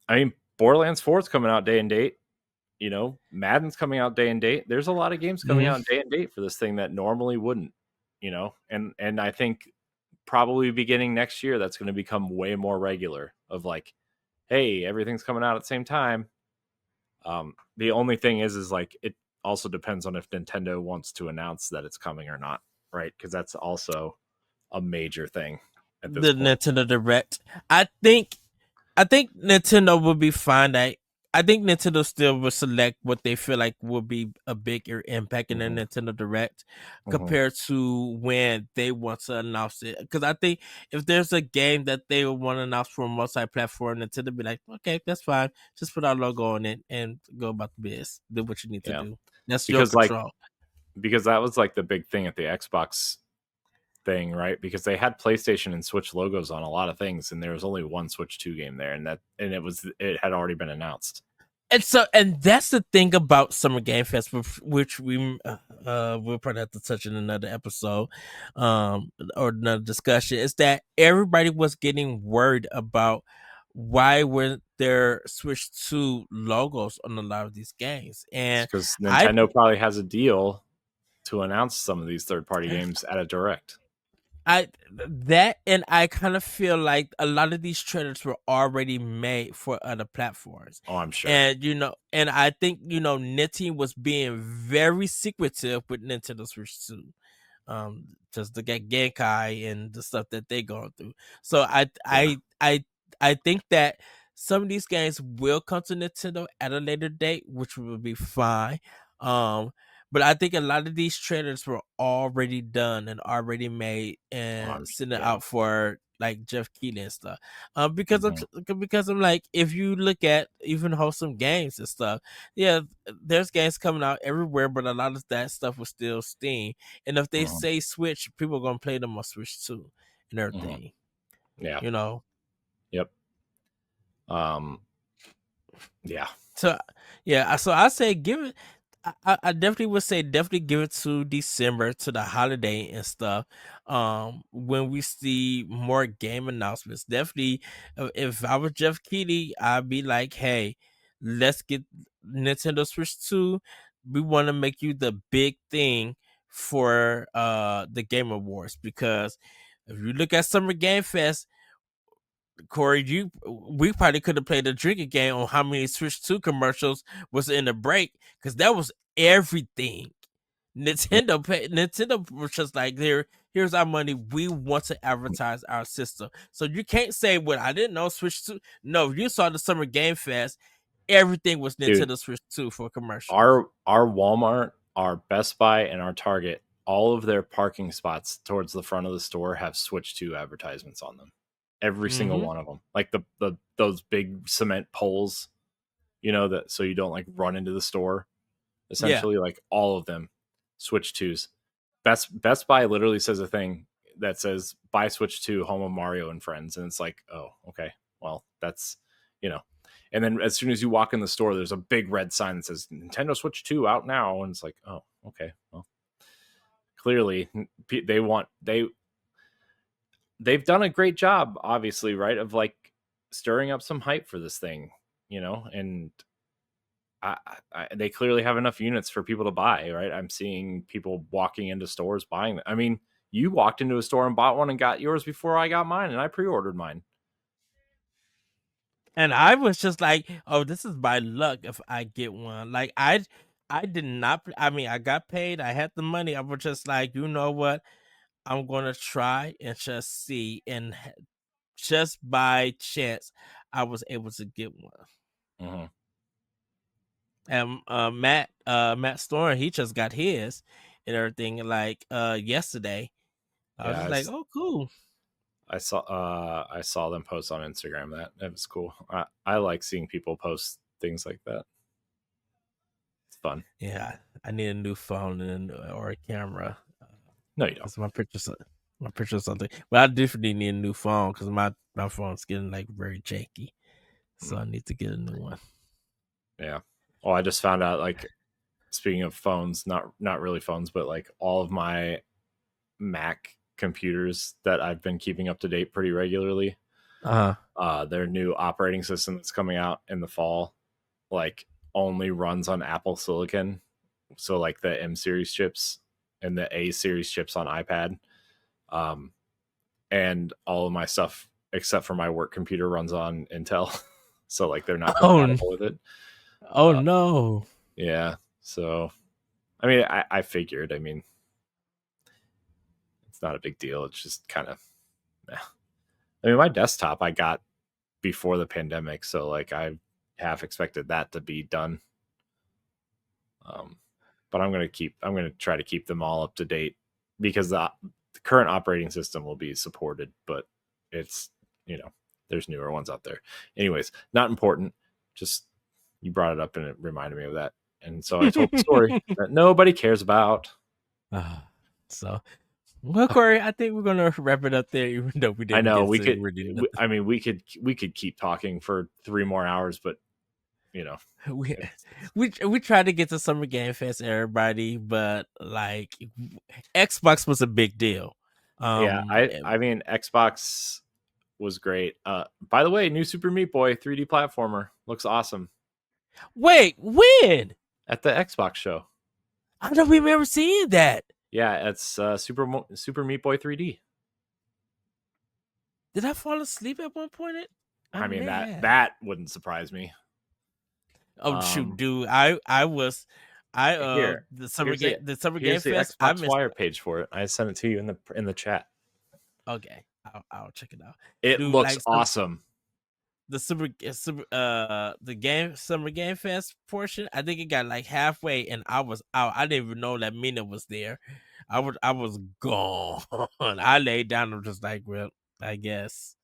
I mean, Borderlands 4 is coming out day and date. Madden's coming out day and date. There's a lot of games coming Mm-hmm. out day and date for this thing that normally wouldn't. And I think probably beginning next year that's going to become way more regular. Of like, hey, everything's coming out at the same time. The only thing is like it also depends on if Nintendo wants to announce that it's coming or not, right? Because that's also a major thing at this The point. Nintendo Direct. I think I think Nintendo would be fine. I think Nintendo still will select what they feel like will be a bigger impact in their Mhm. Nintendo Direct Mhm. compared to when they want to announce it. Because I think if there's a game that they would want to announce for a multi-platform, Nintendo be like, okay, that's fine. Just put our logo on it and go about the biz. Do what you need to Yeah, do. That's your because like control. because that was like the big thing at the Xbox thing, right? Because they had PlayStation and Switch logos on a lot of things, and there was only one Switch 2 game there, and it had already been announced. And that's the thing about Summer Game Fest, which we'll probably have to touch in another episode, or another discussion, is that everybody was getting worried about why were there Switch 2 logos on a lot of these games, It's and because I Nintendo probably has a deal to announce some of these third-party games at a direct. I kind of feel like a lot of these trailers were already made for other platforms. Oh, I'm sure. And I think, Nintendo was being very secretive with Nintendo Switch 2. Just to get Genkai and the stuff that they're going through. So Yeah. I think that some of these games will come to Nintendo at a later date, which will be fine. Um, but I think a lot of these trailers were already done and already made and sitting Yeah. out for like Jeff Keighley and stuff. Mhm. Because I'm like, if you look at even wholesome games and stuff, yeah, there's games coming out everywhere, but a lot of that stuff was still Steam. And if they Mhm. say Switch, people are gonna play them on Switch too and Mhm. everything. Yeah. You know. Yep. Um. Yeah. So yeah, so I say give it. I definitely would say definitely give it to December to the holiday and stuff. When we see more game announcements, definitely. If I was Jeff Keighley, I'd be like, hey, let's get Nintendo Switch 2. We want to make you the big thing for the Game Awards, because if you look at Summer Game Fest, Corey, we probably could have played a drinking game on how many Switch 2 commercials was in the break, because that was everything. Nintendo was just like, here's our money. We want to advertise our system. So you can't say, well, I didn't know Switch 2. No, you saw the Summer Game Fest. Everything was Dude, Nintendo Switch 2 for commercials. our Walmart, our Best Buy, and our Target, all of their parking spots towards the front of the store have Switch 2 advertisements on them. Every single Mm-hmm. one of them. Like the those big cement poles, that so you don't like run into the store. Yeah. Essentially, like all of them, Switch 2s. Best Buy literally says a thing that says buy Switch 2, home of Mario and friends. And it's like, oh, okay. Well, that's you know. And then as soon as you walk in the store, there's a big red sign that says Nintendo Switch 2 out now. And it's like, oh, okay. Well, clearly they've done a great job, obviously, right? Of like stirring up some hype for this thing, and they clearly have enough units for people to buy, right? I'm seeing people walking into stores buying them. I mean, you walked into a store and bought one and got yours before I got mine, and I pre-ordered mine. And I was just like, "Oh, this is by luck if I get one." Like I did not. I mean, I got paid. I had the money. I was just like, you know what? I'm gonna try and just see. And just by chance, I was able to get one. Mm-hmm. And Matt Storm, he just got his and everything. Like yesterday, I was Yeah, just like, "Oh, cool." I saw them post on Instagram. That was cool. I like seeing people post things like that. It's fun. Yeah, I need a new phone or a camera. No, you don't. Cause my picture's something. But I definitely need a new phone because my phone's getting like very janky. So Mm, I need to get a new one. yeah. Oh, I just found out. Like, speaking of phones, not really phones, but like all of my Mac computers that I've been keeping up to date pretty regularly. Uh Their new operating system that's coming out in the fall, like only runs on Apple Silicon. So like the M series chips and the A series chips on iPad. Um, and all of my stuff except for my work computer runs on Intel. So like they're not oh compatible with it. oh Uh, no. yeah. So I mean, I figured. I mean, it's not a big deal. It's just kind of. I mean, my desktop I got before the pandemic, so like I half expected that to be done. But I'm gonna try to keep them all up to date, because the current operating system will be supported, but it's, there's newer ones out there. Anyways, not important. Just, you brought it up and it reminded me of that. And so I told the story that nobody cares about. Well, Corey, I think we're gonna wrap it up there, even though we didn't. I know we could. We could keep talking for 3 more hours, but we tried to get to Summer Game Fest, everybody, but like Xbox was a big deal. I mean, Xbox was great. By the way, new Super Meat Boy 3D platformer looks awesome. Wait, when? At the Xbox show. I don't remember seeing that. Yeah, it's Super Meat Boy 3D. Did I fall asleep at one point? I mean, that wouldn't surprise me. Oh shoot, dude! The Summer Game Fest. I missed Wire page for it. I sent it to you in the chat. Okay, I'll check it out. It looks awesome. The Summer Game Fest portion, I think it got like halfway, and I was out. I didn't even know that Mina was there. I was gone. I laid down. I'm just like, well, I guess.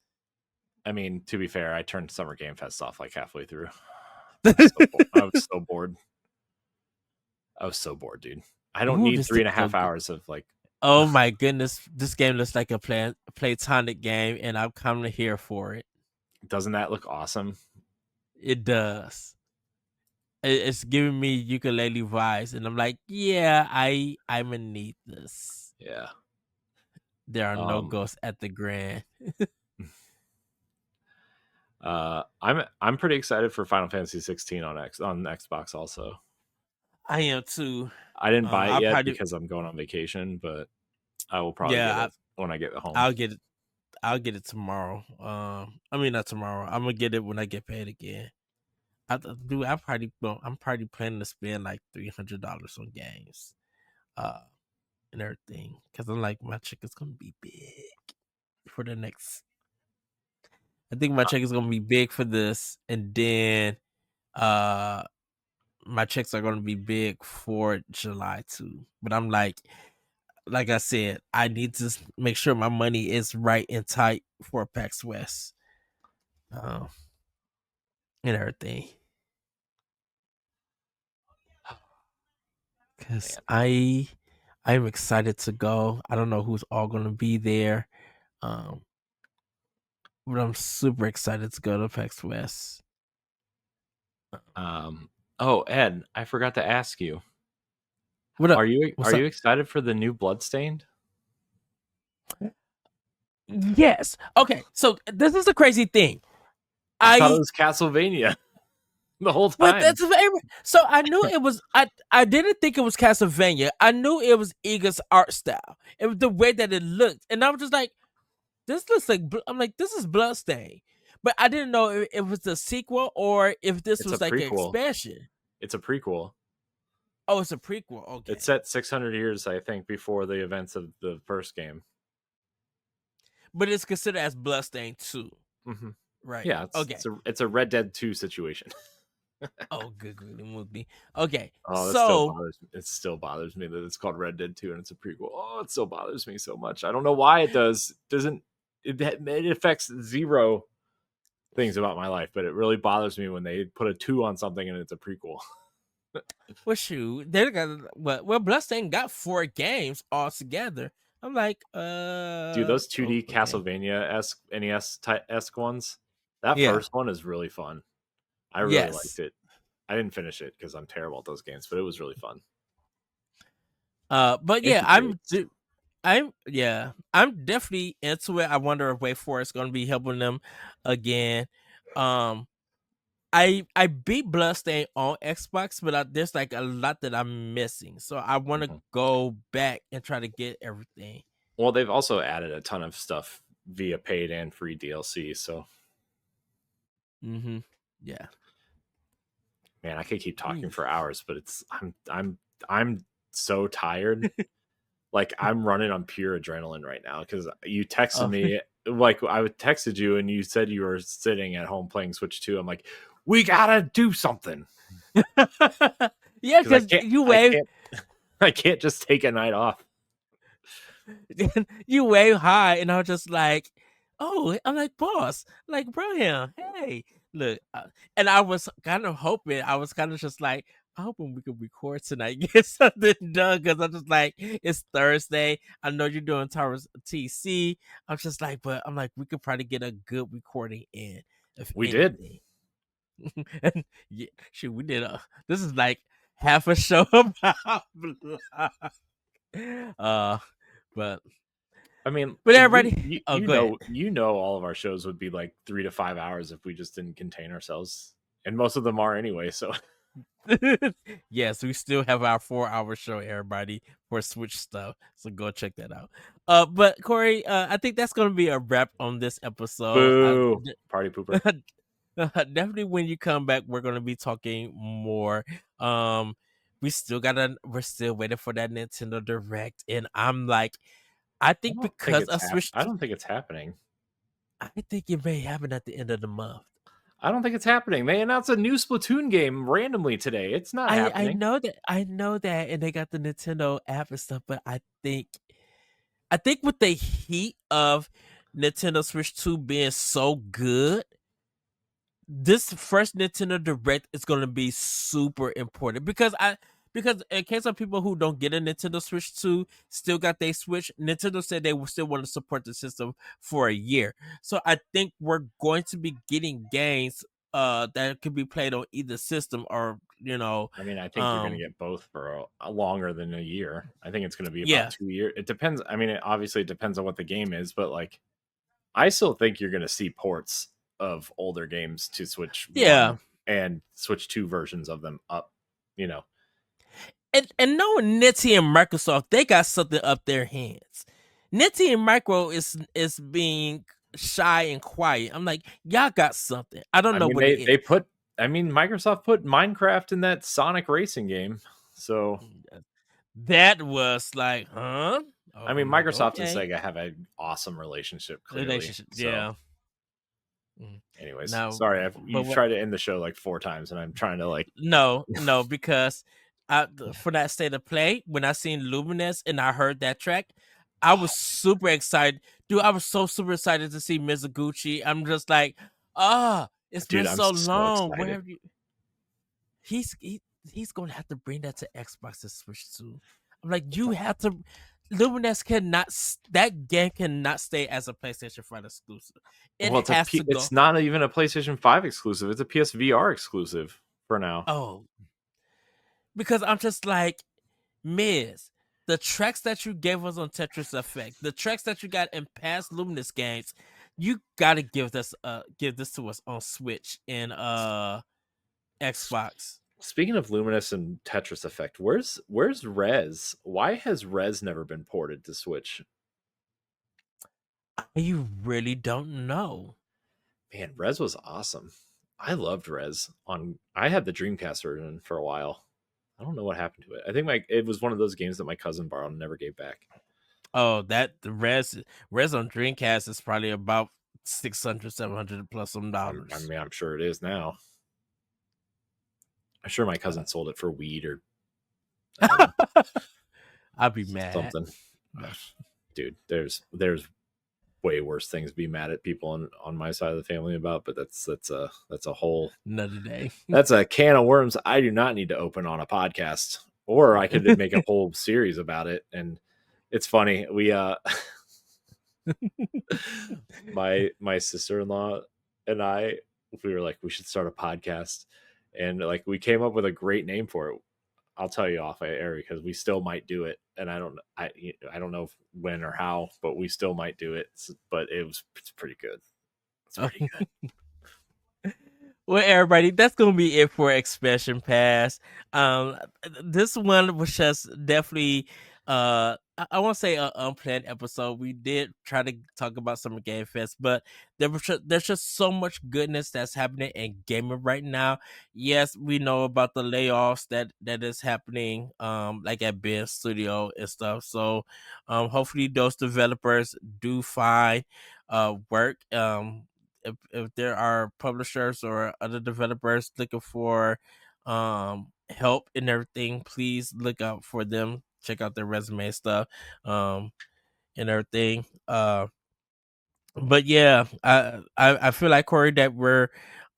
I mean, to be fair, I turned Summer Game Fest off like halfway through. I was so bored. I was so bored, dude. I don't need 3.5 hours of like. Oh my goodness, this game looks like a platonic game, and I'm kind of here for it. Doesn't that look awesome? It does. It's giving me ukulele vibes, and I'm like, yeah, I'm gonna need this. Yeah. There are no ghosts at the Grand. I'm pretty excited for Final Fantasy 16 on Xbox also. I am too. I didn't buy it yet because I'm going on vacation, but I will probably get it when I get home. I'll get it tomorrow. I mean, not tomorrow. I'm gonna get it when I get paid again. I'm probably planning to spend like $300 on games, and everything, because I'm like, my check is gonna be big for the next. I think my check is gonna be big for this, and then, my checks are gonna be big for July too. But I'm like I said, I need to make sure my money is right and tight for PAX West, and everything. Because I'm excited to go. I don't know who's all gonna be there, but I'm super excited to go to PAX West. Oh, Ed, I forgot to ask you. What up? Are you excited for the new Bloodstained? Yes. Okay. So this is the crazy thing. I thought it was Castlevania the whole time. But so I knew it was. I didn't think it was Castlevania. I knew it was Iga's art style. It was the way that it looked, and I was just like, "This looks like." I'm like, "This is Bloodstained," but I didn't know if it was a sequel or if this was like an expansion. It's a prequel. Oh, it's a prequel. Okay. It's set 600 years, I think, before the events of the first game. But it's considered as Bloodstained 2. Mm-hmm. Right. Yeah. It's a Red Dead 2 situation. Oh, good movie. Okay. Oh, it still bothers me that it's called Red Dead 2 and it's a prequel. Oh, it still bothers me so much. I don't know why it does. It affects zero things about my life, but it really bothers me when they put a 2 on something and it's a prequel. Well, shoot, Bloodstained got 4 games all together. I'm like, dude, those 2D Castlevania-esque NES-esque ones. That first one is really fun. I really liked it. I didn't finish it because I'm terrible at those games, but it was really fun. But yeah, I'm definitely into it. I wonder if Wait For It's going to be helping them again. I beat Bloodstained on Xbox, but there's like a lot that I'm missing, so I want to go back and try to get everything. Well, they've also added a ton of stuff via paid and free DLC, so. Yeah. Man, I could keep talking for hours, but I'm so tired. Like, I'm running on pure adrenaline right now because you texted me. Like, I texted you and you said you were sitting at home playing Switch 2. I'm like, we gotta do something. Yeah, because I can't just take a night off. you wave high, and I was just like, oh, I'm like, boss, like, bro, here, hey, look, and I was kind of hoping, I was kind of just like, I'm hoping we could record tonight, get something done, because I'm just like, it's Thursday. I know you're doing Towers TC. I'm just like, but I'm like, we could probably get a good recording in. If We anything. did. And yeah, shoot, we did this is like half a show about but I mean, but everybody, you know, all of our shows would be like 3 to 5 hours if we just didn't contain ourselves, and most of them are anyway. So, yes, we still have our 4-hour show, everybody, for Switch stuff. So go check that out. But Corey, I think that's gonna be a wrap on this episode. boo, party pooper. Definitely, when you come back, we're gonna be talking more. We're still waiting for that Nintendo Direct, and I'm like, I think because of Switch, I don't think it's happening. I think it may happen at the end of the month. I don't think it's happening. They announced a new Splatoon game randomly today. It's not happening. I know that, and they got the Nintendo app and stuff, but I think with the heat of Nintendo Switch 2 being so good, this first Nintendo Direct is going to be super important because in case of people who don't get a Nintendo Switch 2, still got their Switch, Nintendo said they will still want to support the system for a year. So I think we're going to be getting games that could be played on either system, or I mean, I think you're going to get both for a longer than a year. I think it's going to be about 2 years. It depends. I mean, obviously it depends on what the game is, but like, I still think you're going to see ports of older games to Switch 1 and Switch 2 versions of them up, And knowing Nitty and Microsoft, they got something up their hands. Nitty and Micro is being shy and quiet. I'm like, y'all got something. I don't know what it is. Microsoft put Minecraft in that Sonic racing game. So that was like, huh? I mean, Microsoft and Sega have an awesome relationship, clearly. Yeah. Anyways, sorry, you've tried to end the show like 4 times, and I'm trying to like... No, because for that State of Play, when I seen Luminous and I heard that track, I was super excited. Dude, I was so super excited to see Mizuguchi. I'm just like, it's been so long. Where have you... He's going to have to bring that to Xbox and Switch too. I'm like, you have to... Luminous that game cannot stay as a PlayStation 5 exclusive. It's not even a PlayStation 5 exclusive. It's a PSVR exclusive for now. Oh, because I'm just like, Miz, the tracks that you gave us on Tetris Effect, the tracks that you got in past Luminous games, you gotta give this to us on Switch and Xbox. Speaking of Luminous and Tetris Effect, where's Rez? Why has Rez never been ported to Switch? I really don't know. Man, Rez was awesome. I loved Rez. I had the Dreamcast version for a while. I don't know what happened to it. I think it was one of those games that my cousin borrowed and never gave back. Oh, the Rez on Dreamcast is probably about $600-$700 plus some dollars. I mean, I'm sure it is now. I'm sure my cousin sold it for weed or... I'd be mad. Something. Dude, there's way worse things to be mad at people on my side of the family about, but that's a whole another day. That's a can of worms I do not need to open on a podcast, or I could make a whole series about it. And it's funny, we my sister-in-law and we were like, we should start a podcast, and like we came up with a great name for it. I'll tell you off air because we still might do it, and I don't know when or how, but we still might do it. But it's pretty good. It's pretty good. Well, everybody, that's gonna be it for Expansion Pass. This one was just definitely I won't say an unplanned episode. We did try to talk about Summer Game Fest, but there's just so much goodness that's happening in gaming right now. Yes, we know about the layoffs that is happening, like at Ben Studio and stuff. So, hopefully those developers do find work. if there are publishers or other developers looking for help and everything, please look out for them. Check out their resume and stuff, and everything. But yeah, I feel like, Corey, that we're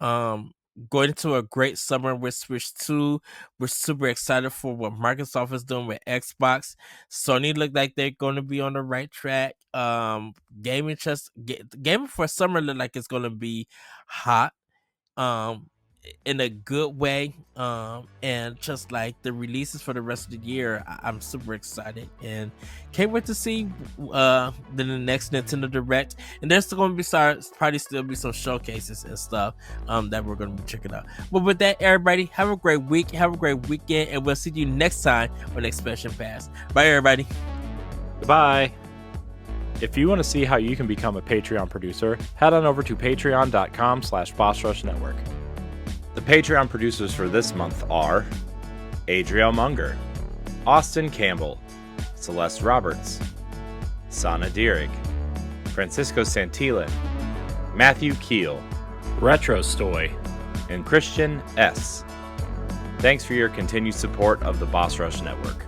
going into a great summer with Switch 2. We're super excited for what Microsoft is doing with Xbox. Sony look like they're going to be on the right track. Gaming for summer look like it's going to be hot. In a good way, and just like the releases for the rest of the year, I'm super excited and can't wait to see the next Nintendo Direct. And there's going to be probably still be some showcases and stuff that we're going to be checking out. But with that, everybody, have a great week, have a great weekend, and we'll see you next time on Expansion Pass. Bye, everybody. Goodbye. If you want to see how you can become a Patreon producer, head on over to patreon.com/BossRushNetwork. The Patreon producers for this month are Adriel Munger, Austin Campbell, Celeste Roberts, Sana Dirrig, Francisco Santillan, Matthew Keel, Retro Stoy, and Christian S. Thanks for your continued support of the Boss Rush Network.